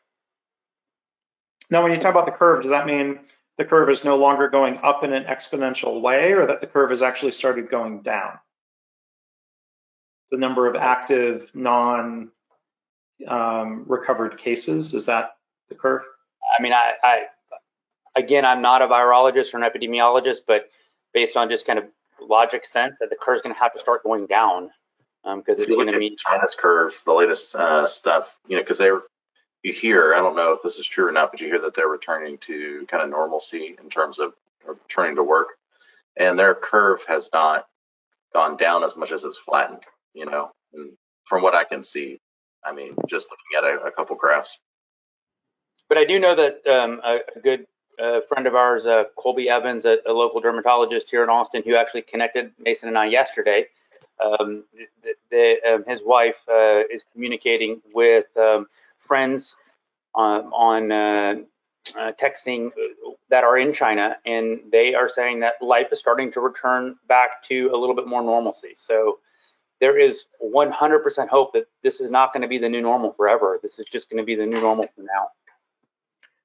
Speaker 1: Now, when you talk about the curve, does that mean the curve is no longer going up in an exponential way, or that the curve has actually started going down? The number of active non-recovered cases, is that the curve?
Speaker 2: I mean, again, I'm not a virologist or an epidemiologist, but based on just kind of logic sense, that the curve is going to have to start going down because it's going to meet
Speaker 3: China's curve, the latest stuff, because you hear, I don't know if this is true or not, but you hear that they're returning to kind of normalcy in terms of returning to work, and their curve has not gone down as much as it's flattened, and from what I can see, I mean, just looking at a couple graphs.
Speaker 2: But I do know that a good friend of ours, Colby Evans, a local dermatologist here in Austin, who actually connected Mason and I yesterday, his wife is communicating with friends on texting that are in China, and they are saying that life is starting to return back to a little bit more normalcy. So there is 100% hope that this is not going to be the new normal forever. This is just going to be the new normal for now.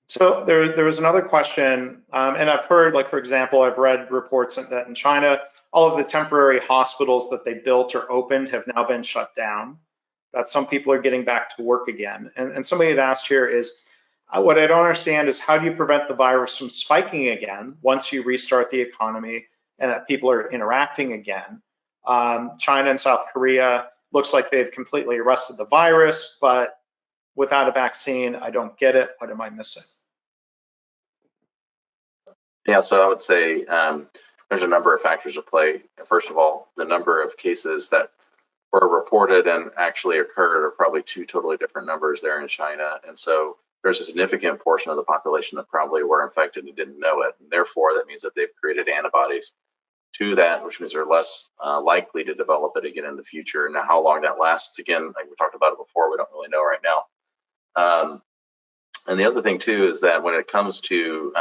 Speaker 1: So there was another question, and I've heard, like, for example, I've read reports that in China, all of the temporary hospitals that they built or opened have now been shut down, that some people are getting back to work again. And somebody had asked here is, what I don't understand is, how do you prevent the virus from spiking again once you restart the economy and that people are interacting again? China and South Korea looks like they've completely arrested the virus, but without a vaccine, I don't get it. What am I missing?
Speaker 3: Yeah, so I would say there's a number of factors at play. First of all, the number of cases that were reported and actually occurred are probably two totally different numbers there in China. And so there's a significant portion of the population that probably were infected and didn't know it. And therefore, that means that they've created antibodies to that, which means they're less likely to develop it again in the future. Now, how long that lasts, again, like we talked about it before, we don't really know right now. And the other thing, too, is that when it comes to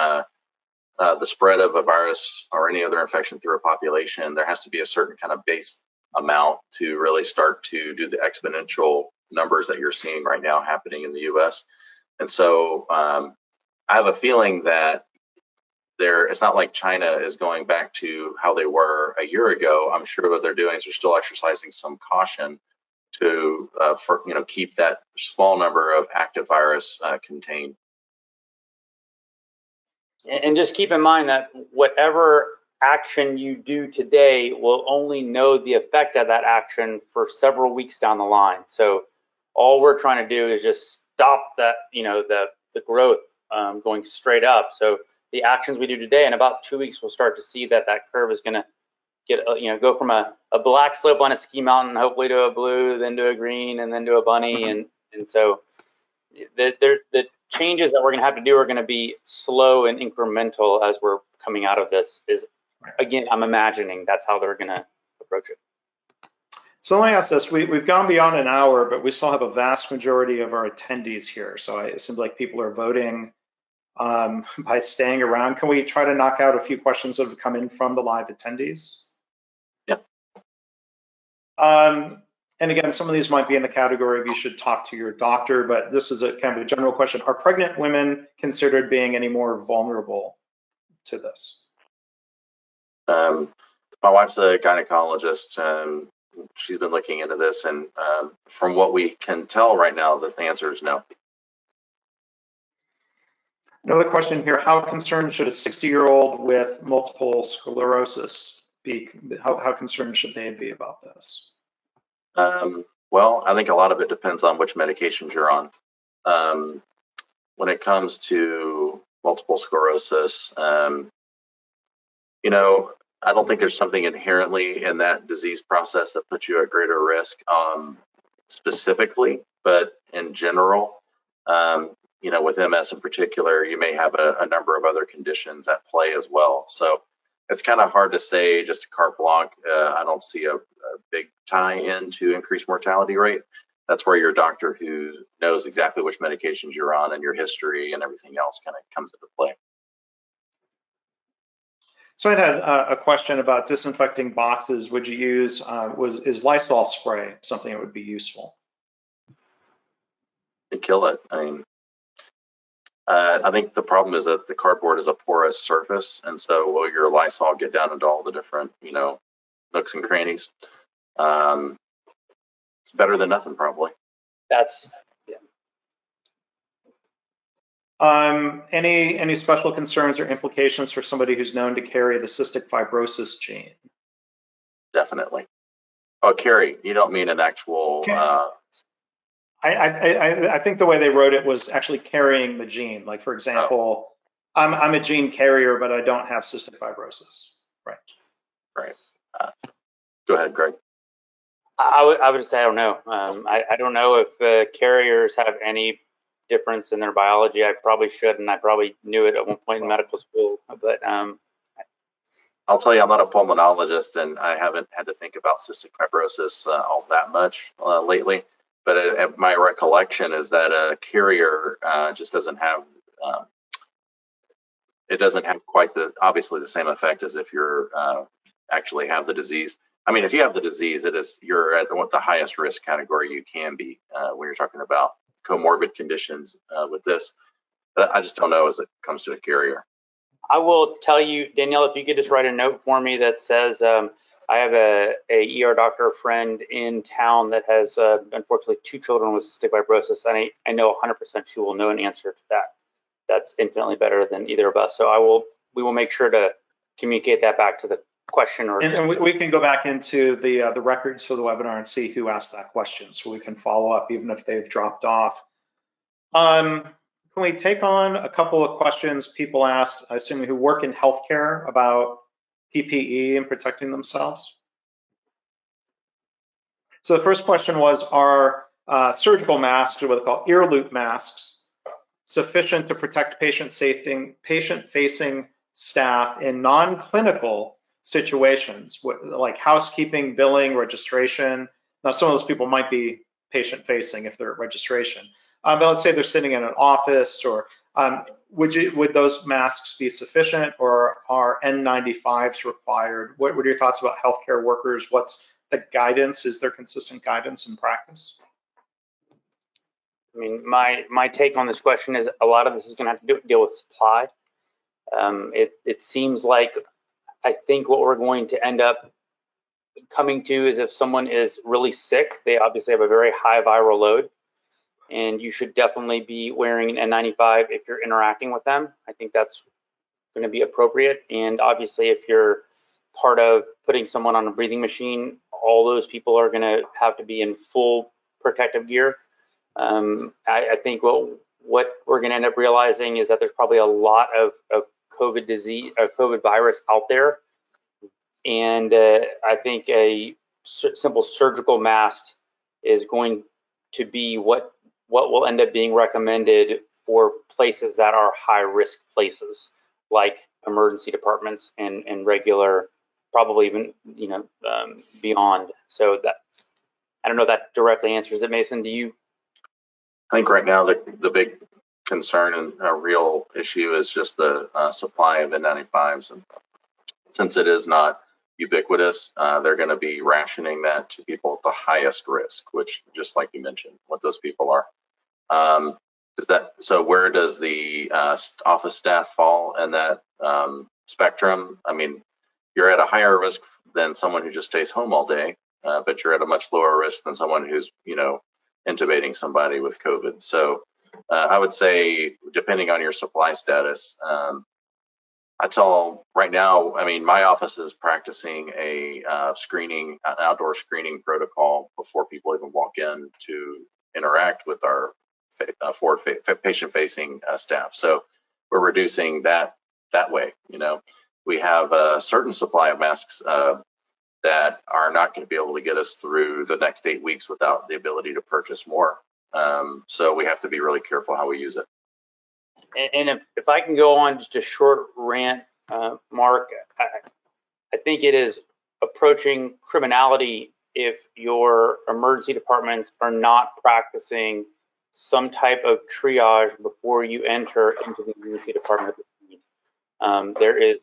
Speaker 3: the spread of a virus or any other infection through a population, there has to be a certain kind of base amount to really start to do the exponential numbers that you're seeing right now happening in the US. And so I have a feeling that it's not like China is going back to how they were a year ago. I'm sure what they're doing is they're still exercising some caution to keep that small number of active virus contained.
Speaker 2: And just keep in mind that whatever action you do today will only know the effect of that action for several weeks down the line. So all we're trying to do is just stop that, the growth going straight up. So the actions we do today, in about 2 weeks, we'll start to see that curve is going to go from a black slope on a ski mountain, hopefully to a blue, then to a green, and then to a bunny. And so the changes that we're going to have to do are going to be slow and incremental as we're coming out of this. Again, I'm imagining that's how they're going to approach it.
Speaker 1: So let me ask this. We've gone beyond an hour, but we still have a vast majority of our attendees here. So it seems like people are voting by staying around. Can we try to knock out a few questions that have come in from the live attendees?
Speaker 3: Yep.
Speaker 1: And again, some of these might be in the category of you should talk to your doctor, but this is a kind of a general question. Are pregnant women considered being any more vulnerable to this?
Speaker 3: My wife's a gynecologist. She's been looking into this, and from what we can tell right now, the answer is no.
Speaker 1: Another question here, how concerned should a 60-year-old with multiple sclerosis be? How concerned should they be about this?
Speaker 3: Well, I think a lot of it depends on which medications you're on. When it comes to multiple sclerosis, I don't think there's something inherently in that disease process that puts you at greater risk specifically, but in general, with MS in particular, you may have a number of other conditions at play as well. So it's kind of hard to say just a carte blanche. I don't see a big tie-in to increased mortality rate. That's where your doctor, who knows exactly which medications you're on and your history and everything else, kind of comes into play.
Speaker 1: So I had a question about disinfecting boxes. Would you use, is Lysol spray something that would be useful?
Speaker 3: To kill it. I think the problem is that the cardboard is a porous surface, and so will your Lysol get down into all the different, nooks and crannies? It's better than nothing, probably.
Speaker 2: That's, yeah.
Speaker 1: Any special concerns or implications for somebody who's known to carry the cystic fibrosis gene?
Speaker 3: Definitely. Oh, carry, you don't mean an actual...
Speaker 1: I think the way they wrote it was actually carrying the gene. Like, for example, I'm a gene carrier, but I don't have cystic fibrosis. Right.
Speaker 3: Right. Go ahead, Greg.
Speaker 2: I would just say I don't know. I don't know if carriers have any difference in their biology. I probably should, and I probably knew it at one point in medical school. But
Speaker 3: I'll tell you, I'm not a pulmonologist, and I haven't had to think about cystic fibrosis all that much lately. But my recollection is that a carrier just doesn't have quite obviously the same effect as if you're actually have the disease. I mean, if you have the disease, you're at the highest risk category you can be when you're talking about comorbid conditions with this. But I just don't know as it comes to a carrier.
Speaker 2: I will tell you, Danielle, if you could just write a note for me that says, I have a ER doctor friend in town that has unfortunately 2 children with cystic fibrosis, and I know 100% she will know an answer to that. That's infinitely better than either of us. So we will make sure to communicate that back to the question or.
Speaker 1: And we can go back into the records for the webinar and see who asked that question, so we can follow up even if they've dropped off. Can we take on a couple of questions people asked, I assume who work in healthcare, about PPE and protecting themselves? So the first question was, are surgical masks, or what they call ear loop masks, sufficient to protect patient-facing staff in non-clinical situations, like housekeeping, billing, registration? Now, some of those people might be patient-facing if they're at registration. But let's say they're sitting in an office, or would those masks be sufficient, or are N95s required? What are your thoughts about healthcare workers? What's the guidance? Is there consistent guidance in practice?
Speaker 2: I mean, my take on this question is a lot of this is going to have to deal with supply. It seems like, I think what we're going to end up coming to is if someone is really sick, they obviously have a very high viral load, and you should definitely be wearing an N95 if you're interacting with them. I think that's going to be appropriate. And obviously, if you're part of putting someone on a breathing machine, all those people are going to have to be in full protective gear. I think what we're going to end up realizing is that there's probably a lot of COVID virus out there. And I think a simple surgical mask is going to be what will end up being recommended for places that are high risk places, like emergency departments and regular, probably even beyond. So that, I don't know if that directly answers it. Mason, do you?
Speaker 3: I think right now the big concern and a real issue is just the supply of N95s, and since it is not ubiquitous, they're going to be rationing that to people at the highest risk, which, just like you mentioned, what those people are. So where does the office staff fall in that spectrum? I mean, you're at a higher risk than someone who just stays home all day, but you're at a much lower risk than someone who's, intubating somebody with COVID. So I would say, depending on your supply status, I tell right now, I mean, my office is practicing an outdoor screening protocol before people even walk in to interact with our patient-facing staff. So we're reducing that way. We have a certain supply of masks that are not going to be able to get us through the next 8 weeks without the ability to purchase more. So we have to be really careful how we use it.
Speaker 2: And if I can go on just a short rant, Mark, I think it is approaching criminality if your emergency departments are not practicing some type of triage before you enter into the emergency department. There is,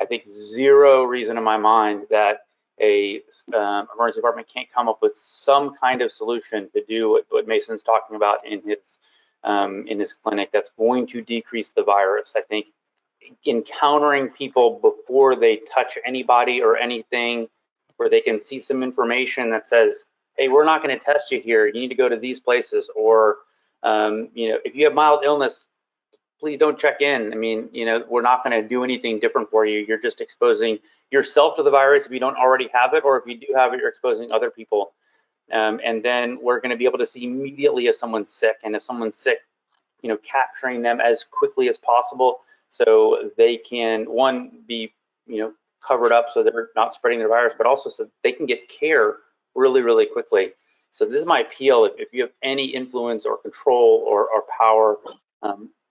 Speaker 2: I think, zero reason in my mind that a emergency department can't come up with some kind of solution to do what Mason's talking about in his clinic that's going to decrease the virus. I think encountering people before they touch anybody or anything, where they can see some information that says, hey, we're not going to test you here, you need to go to these places, or if you have mild illness, please don't check in. I mean, we're not going to do anything different for you. You're just exposing yourself to the virus if you don't already have it, or if you do have it, you're exposing other people. And then we're going to be able to see immediately if someone's sick, and if someone's sick, capturing them as quickly as possible so they can, one, be, covered up so they're not spreading the virus, but also so they can get care really, really quickly. So this is my appeal. If you have any influence or control or power,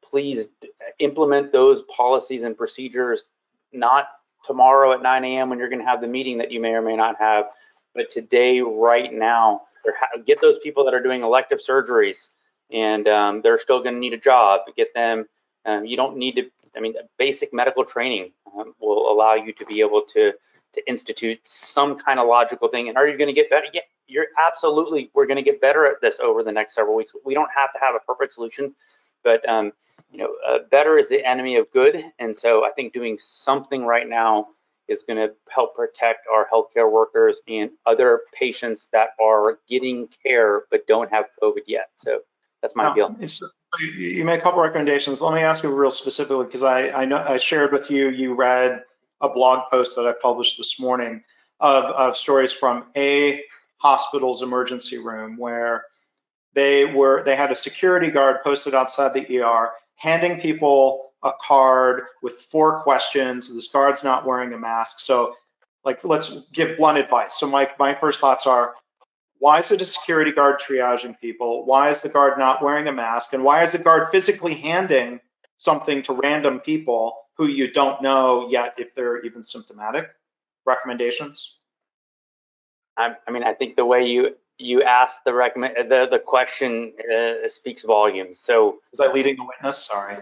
Speaker 2: please implement those policies and procedures, not tomorrow at 9 a.m. when you're going to have the meeting that you may or may not have, but today, right now. Get those people that are doing elective surgeries and they're still going to need a job. Get them. You don't need to. I mean, basic medical training will allow you to be able to institute some kind of logical thing. And are you going to get better? Yeah, we're going to get better at this over the next several weeks. We don't have to have a perfect solution, but better is the enemy of good. And so I think doing something right now is going to help protect our healthcare workers and other patients that are getting care but don't have COVID yet. So that's my appeal.
Speaker 1: You made a couple recommendations. Let me ask you real specifically, because I know I shared with you, you read a blog post that I published this morning of stories from a hospital's emergency room where they had a security guard posted outside the ER handing people a card with 4 questions. This guard's not wearing a mask. So like, let's give blunt advice. So my first thoughts are, why is it a security guard triaging people? Why is the guard not wearing a mask? And why is the guard physically handing something to random people who you don't know yet if they're even symptomatic? Recommendations?
Speaker 2: I mean, I think the way you asked the question speaks volumes. So
Speaker 1: was I leading the witness? Sorry.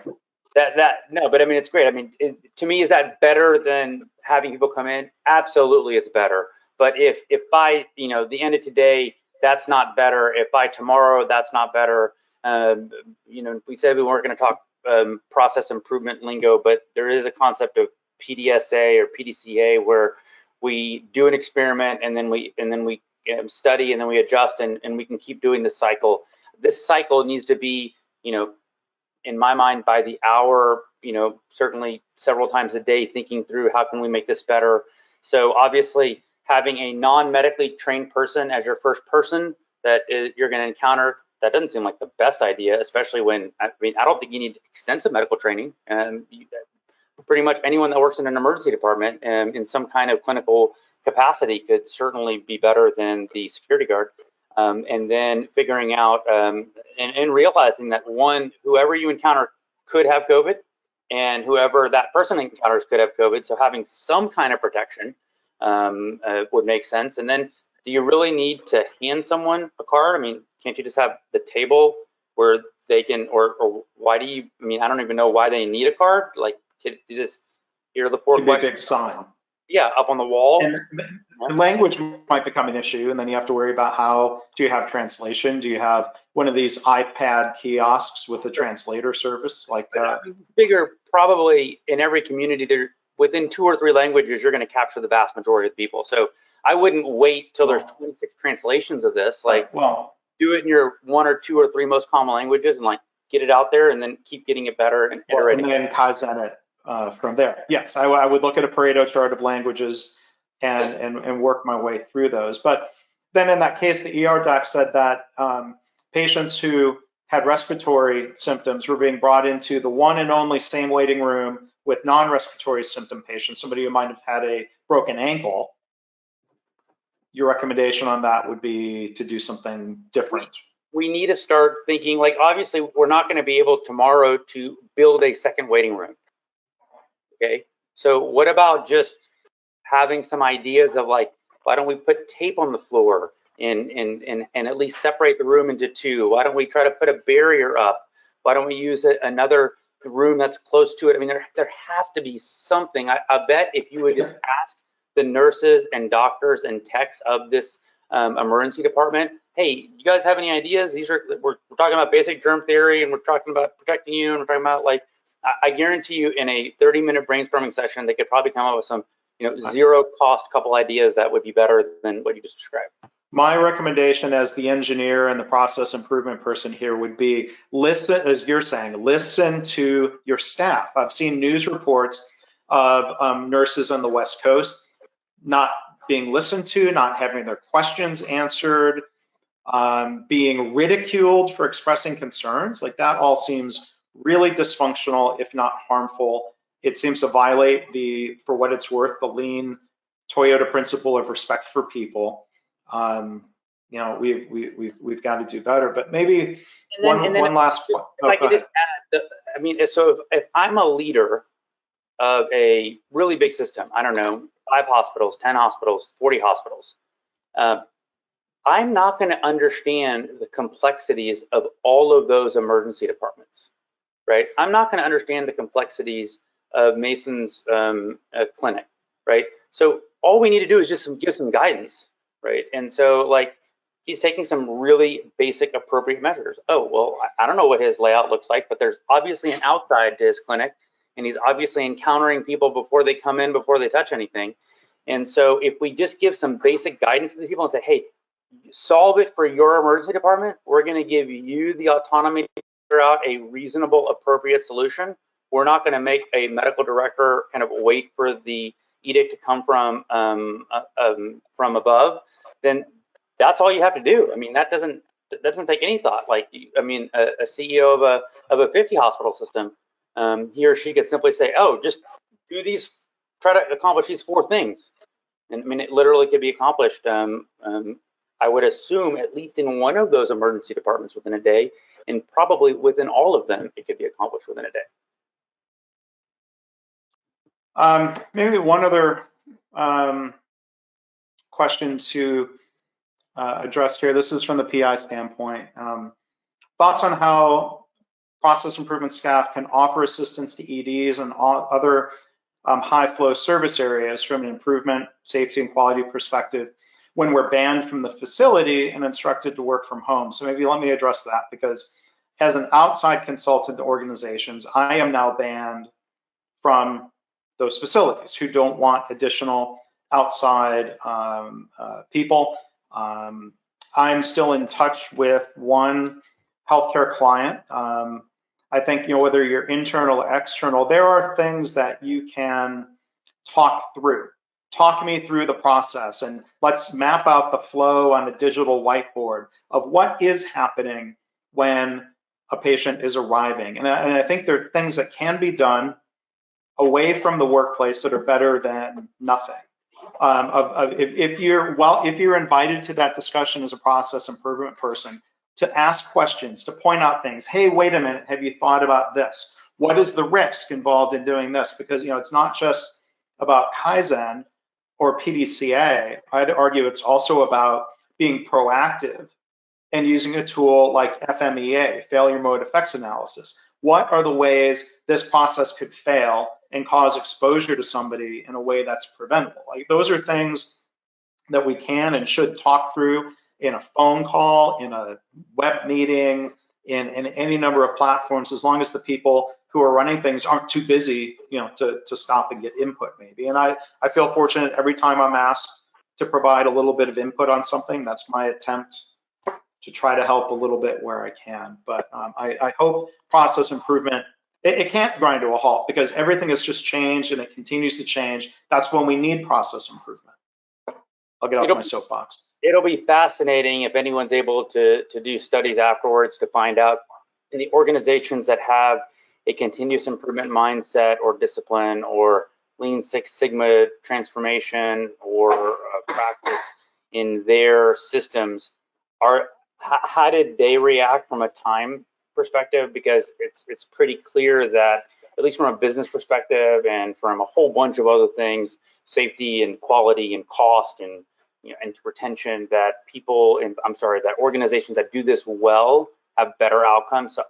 Speaker 2: No, but I mean, it's great. I mean, to me, is that better than having people come in? Absolutely, it's better. But if by the end of today that's not better, if by tomorrow that's not better, we said we weren't going to talk process improvement lingo, but there is a concept of PDSA or PDCA where we do an experiment and then we study and then we adjust and we can keep doing this cycle. This cycle needs to be, in my mind, by the hour, certainly several times a day, thinking through how can we make this better. So obviously having a non-medically trained person as your first person that you're going to encounter, that doesn't seem like the best idea, especially when, I don't think you need extensive medical training. Pretty much anyone that works in an emergency department in some kind of clinical capacity could certainly be better than the security guard. And then figuring out and realizing that whoever you encounter could have COVID, and whoever that person encounters could have COVID. So having some kind of protection would make sense. And then, do you really need to hand someone a card? I mean, can't you just have the table where they can, or why do you? I mean, I don't even know why they need a card. Like, you just hear the 4 questions.
Speaker 1: Be a big sign.
Speaker 2: Yeah, up on the wall.
Speaker 1: And the language might become an issue, and then you have to worry about how do you have translation? Do you have one of these iPad kiosks with a translator service like that?
Speaker 2: Bigger, probably in every community, there within 2 or 3 languages, you're going to capture the vast majority of the people. So I wouldn't wait till there's 26 translations of this. Like, do it in your 1 or 2 or 3 most common languages and like get it out there, and then keep getting it better and iterating.
Speaker 1: And then Kaizen it. From there. Yes, I would look at a Pareto chart of languages and work my way through those. But then in that case, the ER doc said that patients who had respiratory symptoms were being brought into the one and only same waiting room with non-respiratory symptom patients, somebody who might have had a broken ankle. Your recommendation on that would be to do something different.
Speaker 2: We need to start thinking, like, obviously, we're not going to be able tomorrow to build a second waiting room. Okay, so what about just having some ideas of like, why don't we put tape on the floor and at least separate the room into 2? Why don't we try to put a barrier up? Why don't we use another room that's close to it? I mean, there has to be something. I bet if you would just ask the nurses and doctors and techs of this emergency department, hey, you guys have any ideas? We're talking about basic germ theory, and we're talking about protecting you, and we're talking about like, I guarantee you in a 30-minute brainstorming session, they could probably come up with some, zero cost couple ideas that would be better than what you just described.
Speaker 1: My recommendation as the engineer and the process improvement person here would be listen, as you're saying, listen to your staff. I've seen news reports of nurses on the West Coast not being listened to, not having their questions answered, being ridiculed for expressing concerns. Like, that all seems really dysfunctional, if not harmful. It seems to violate for what it's worth, the lean Toyota principle of respect for people. We've got to do better. But maybe one last point.
Speaker 2: If I could just add, so if I'm a leader of a really big system, I don't know, 5 hospitals, 10 hospitals, 40 hospitals, I'm not going to understand the complexities of all of those emergency departments. Right? I'm not going to understand the complexities of Mason's clinic, right? So all we need to do is just give some guidance, right? And so, like, he's taking some really basic, appropriate measures. Oh, well, I don't know what his layout looks like, but there's obviously an outside to his clinic, and he's obviously encountering people before they come in, before they touch anything. And so if we just give some basic guidance to the people and say, hey, solve it for your emergency department, we're going to give you the autonomy to figure out a reasonable, appropriate solution. We're not going to make a medical director kind of wait for the edict to come from above, then that's all you have to do. I mean, that doesn't take any thought. Like, I mean, a CEO of a 50 hospital system, he or she could simply say, oh, just do these, try to accomplish these 4 things. And I mean, it literally could be accomplished. I would assume at least in one of those emergency departments within a day, and probably within all of them, it could be accomplished within a day.
Speaker 1: Maybe one other question to address here. This is from the PI standpoint. Thoughts on how process improvement staff can offer assistance to EDs and other high flow service areas from an improvement, safety, and quality perspective when we're banned from the facility and instructed to work from home. So maybe let me address that, because as an outside consultant to organizations, I am now banned from those facilities who don't want additional outside people. I'm still in touch with one healthcare client. I think, whether you're internal or external, there are things that you can talk through. Talk me through the process, and let's map out the flow on a digital whiteboard of what is happening when a patient is arriving. And I think there are things that can be done away from the workplace that are better than nothing. If you're invited to that discussion as a process improvement person, to ask questions, to point out things. Hey, wait a minute, have you thought about this? What is the risk involved in doing this? Because it's not just about Kaizen or PDCA. I'd argue it's also about being proactive and using a tool like FMEA, failure mode effects analysis. What are the ways this process could fail and cause exposure to somebody in a way that's preventable? Like, those are things that we can and should talk through in a phone call, in a web meeting, in any number of platforms, as long as the people who are running things aren't too busy, to stop and get input maybe. And I feel fortunate every time I'm asked to provide a little bit of input on something. That's my attempt to try to help a little bit where I can. But I hope process improvement, it can't grind to a halt, because everything has just changed and it continues to change. That's when we need process improvement. I'll get off my soapbox.
Speaker 2: It'll be fascinating if anyone's able to do studies afterwards to find out in the organizations that have a continuous improvement mindset or discipline or Lean Six Sigma transformation or practice in their systems, how did they react from a time perspective? Because it's pretty clear that, at least from a business perspective and from a whole bunch of other things, safety and quality and cost and and retention, that that organizations that do this well have better outcomes. So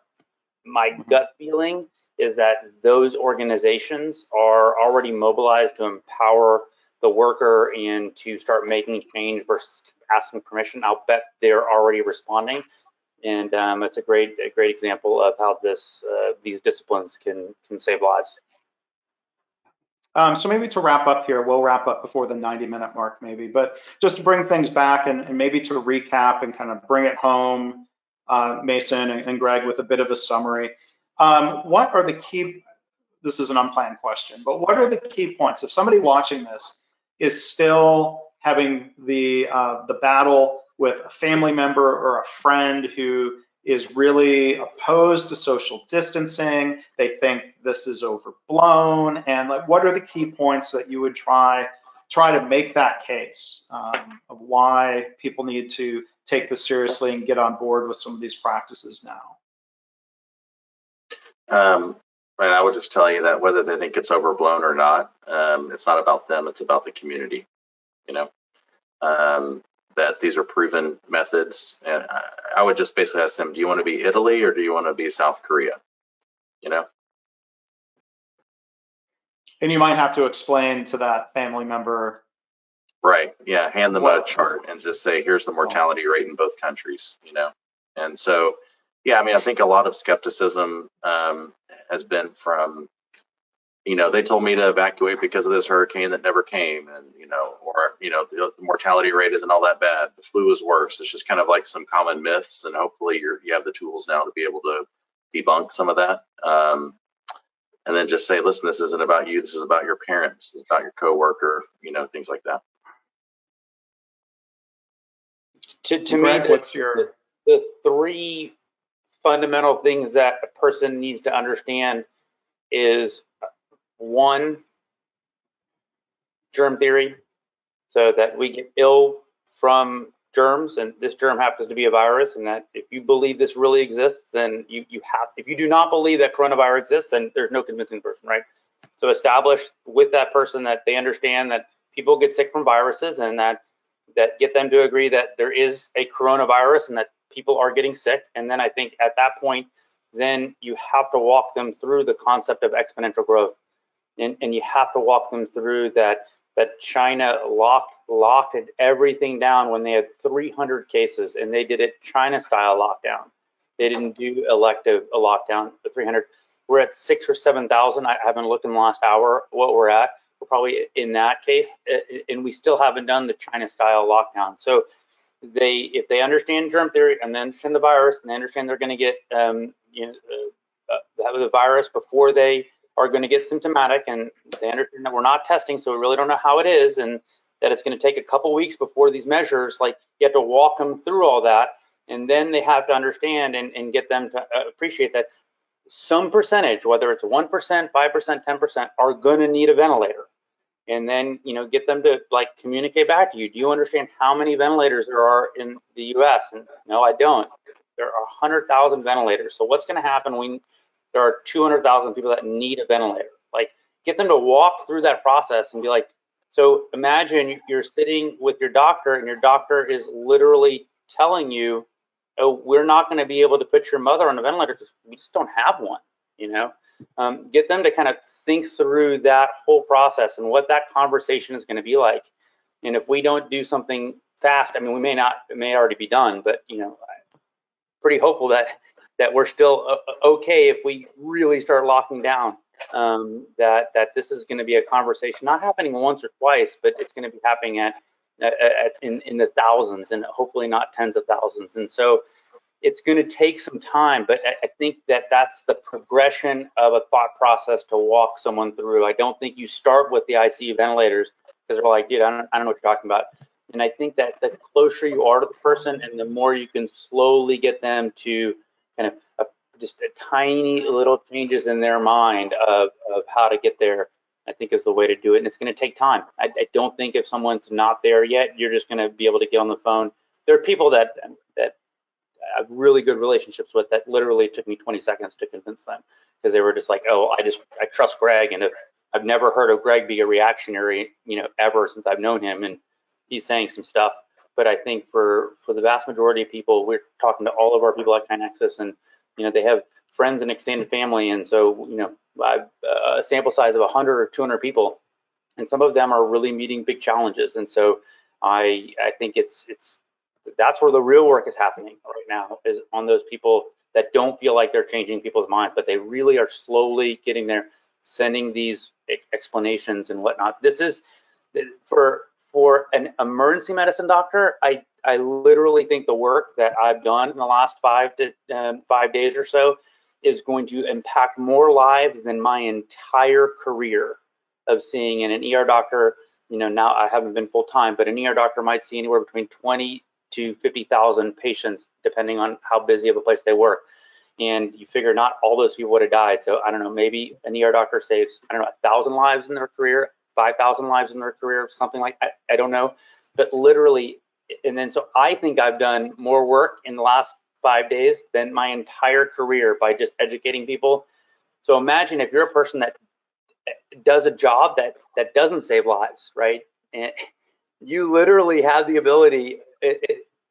Speaker 2: my gut feeling is that those organizations are already mobilized to empower the worker and to start making change versus asking permission. I'll bet they're already responding, and it's a great example of how these disciplines can save lives.
Speaker 1: So maybe to wrap up here, we'll wrap up before the 90-minute mark maybe, but just to bring things back and maybe to recap and kind of bring it home, Mason and Greg, with a bit of a summary. What are the key, this is an unplanned question, but what are the key points? If somebody watching this is still having the battle with a family member or a friend who is really opposed to social distancing, they think this is overblown, and like, what are the key points that you would try to make that case of why people need to take this seriously and get on board with some of these practices now?
Speaker 3: Right, I would just tell you that whether they think it's overblown or not, it's not about them, it's about the community, that these are proven methods. And I would just basically ask them, do you want to be Italy or do you want to be South Korea?
Speaker 1: And you might have to explain to that family member.
Speaker 3: Right, yeah, hand them a chart and just say, here's the mortality rate in both countries, And so, yeah, I mean, I think a lot of skepticism has been from, they told me to evacuate because of this hurricane that never came, and the mortality rate isn't all that bad. The flu is worse. It's just kind of like some common myths, and hopefully you have the tools now to be able to debunk some of that. and then just say, listen, this isn't about you. This is about your parents. This is about your coworker, things like that.
Speaker 2: To
Speaker 1: Greg,
Speaker 2: me,
Speaker 1: what's your...
Speaker 2: the three fundamental things that a person needs to understand is, one, germ theory, so that we get ill from germs, and this germ happens to be a virus, and that if you believe this really exists, then you have, if you do not believe that coronavirus exists, then there's no convincing person, right? So establish with that person that they understand that people get sick from viruses, and that get them to agree that there is a coronavirus and that people are getting sick. And then I think at that point, then you have to walk them through the concept of exponential growth. And you have to walk them through that China locked everything down when they had 300 cases, and they did it China style lockdown. They didn't do a lockdown for 300. We're at 6,000 or 7,000. I haven't looked in the last hour what we're at. We're probably in that case, and we still haven't done the China style lockdown. So if they understand germ theory and they understand the virus, and they understand they're going to get the virus before they are going to get symptomatic, and they understand that we're not testing, so we really don't know how it is, and that it's going to take a couple weeks before these measures, like you have to walk them through all that, and then they have to understand and get them to appreciate that some percentage, whether it's 1%, 5%, 10%, are going to need a ventilator. And then, get them to communicate back to you. Do you understand how many ventilators there are in the US? And no, I don't. There are 100,000 ventilators. So what's going to happen when there are 200,000 people that need a ventilator? Get them to walk through that process and be like, so imagine you're sitting with your doctor, and your doctor is literally telling you, oh, we're not going to be able to put your mother on a ventilator because we just don't have one, get them to kind of think through that whole process and what that conversation is going to be like. And if we don't do something fast, I mean, it may already be done, but I'm pretty hopeful that we're still okay if we really start locking down. That this is going to be a conversation not happening once or twice, but it's going to be happening in the thousands, and hopefully not tens of thousands. And so it's going to take some time, but I think that's the progression of a thought process to walk someone through. I don't think you start with the ICU ventilators because they're like, dude, I don't know what you're talking about. And I think that the closer you are to the person, and the more you can slowly get them to kind of just a tiny little changes in their mind of how to get there, I think is the way to do it. And it's going to take time. I don't think if someone's not there yet, you're just going to be able to get on the phone. There are people that I have really good relationships with that literally took me 20 seconds to convince them, because they were just like, oh, I trust Greg, and I've never heard of Greg be a reactionary, ever since I've known him, and he's saying some stuff. But I think for the vast majority of people, we're talking to all of our people at KaiNexus, and they have friends and extended family, and so I've a sample size of 100 or 200 people, and some of them are really meeting big challenges. And so I think that's where the real work is happening right now, is on those people that don't feel like they're changing people's minds, but they really are slowly getting there, sending these explanations and whatnot. This is for an emergency medicine doctor. I literally think the work that I've done in the last 5 days or so is going to impact more lives than my entire career of seeing in an ER doctor. Now I haven't been full time, but an ER doctor might see anywhere between 20 to 50,000 patients, depending on how busy of a place they work. And you figure not all those people would have died. So I don't know, maybe an ER doctor saves, 1,000 lives in their career, 5,000 lives in their career, something like that. I don't know, but literally. And then, so I think I've done more work in the last 5 days than my entire career by just educating people. So imagine if you're a person that does a job that doesn't save lives, right? And you literally have the ability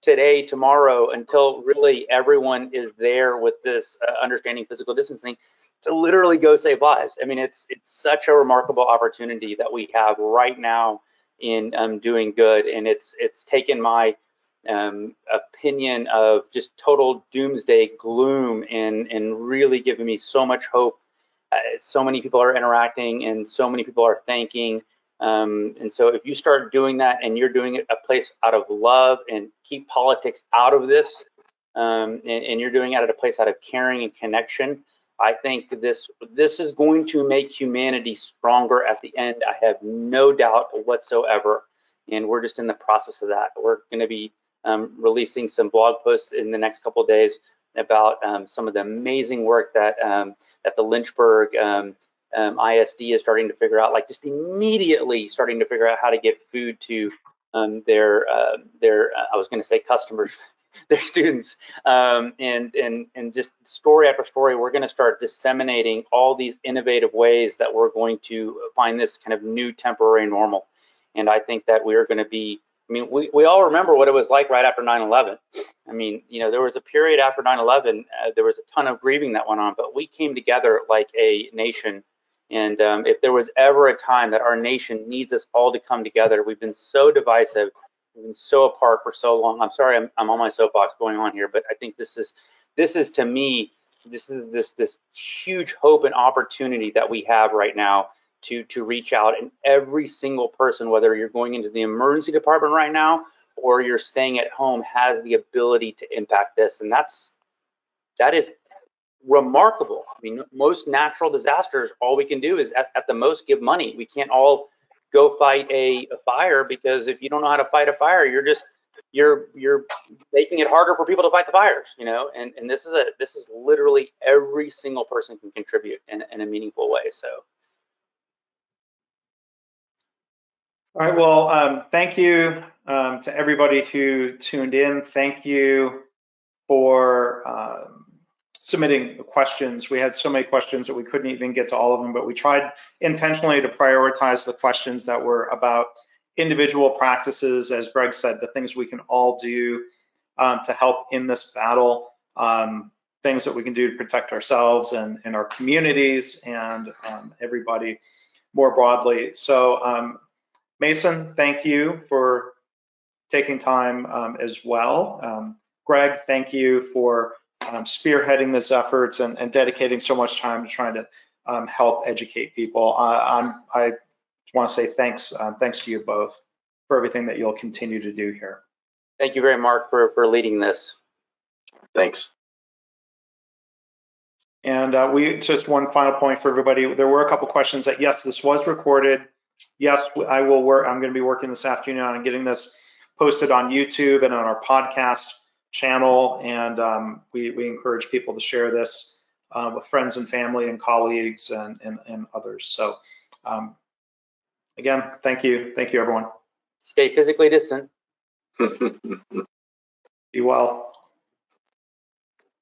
Speaker 2: today, tomorrow, until really everyone is there with this understanding physical distancing, to literally go save lives. I mean, it's such a remarkable opportunity that we have right now in doing good, and it's taken my opinion of just total doomsday gloom and really giving me so much hope. So many people are interacting, and so many people are thanking. And so if you start doing that, and you're doing it a place out of love, and keep politics out of this, and you're doing it at a place out of caring and connection, I think this is going to make humanity stronger at the end. I have no doubt whatsoever. And we're just in the process of that. We're going to be releasing some blog posts in the next couple of days about some of the amazing work that that the Lynchburg ISD is starting to figure out, like just immediately starting to figure out how to get food to their I was going to say customers, their students, and just story after story, we're going to start disseminating all these innovative ways that we're going to find this kind of new temporary normal. And I think that we're going to be, I mean, we all remember what it was like right after 9/11. I mean, you know, there was a period after 9/11, there was a ton of grieving that went on, but we came together like a nation. And if there was ever a time that our nation needs us all to come together, we've been so divisive, we've been so apart for so long. I'm sorry, I'm on my soapbox going on here, but I think this is to me, this is this huge hope and opportunity that we have right now to reach out, and every single person, whether you're going into the emergency department right now or you're staying at home, has the ability to impact this, and that is remarkable. I mean, most natural disasters, all we can do is at the most give money. We can't all go fight a fire, because if you don't know how to fight a fire, you're making it harder for people to fight the fires, you know. And this is literally every single person can contribute in a meaningful way. So.
Speaker 1: All right, well, thank you to everybody who tuned in. Thank you for submitting questions. We had so many questions that we couldn't even get to all of them, but we tried intentionally to prioritize the questions that were about individual practices, as Greg said, the things we can all do to help in this battle, things that we can do to protect ourselves and our communities and everybody more broadly. So Mason, thank you for taking time as well. Greg, thank you for spearheading this efforts and dedicating so much time to trying to help educate people. I want to say thanks to you both for everything that you'll continue to do here.
Speaker 2: Thank you very much, Mark, for leading this.
Speaker 3: Thanks.
Speaker 1: And we just one final point for everybody. There were a couple questions that, yes, this was recorded. Yes, I will work. I'm going to be working this afternoon on getting this posted on YouTube and on our podcast channel. And we encourage people to share this with friends and family and colleagues and others. So again, thank you. Thank you, everyone.
Speaker 2: Stay physically distant.
Speaker 1: Be well.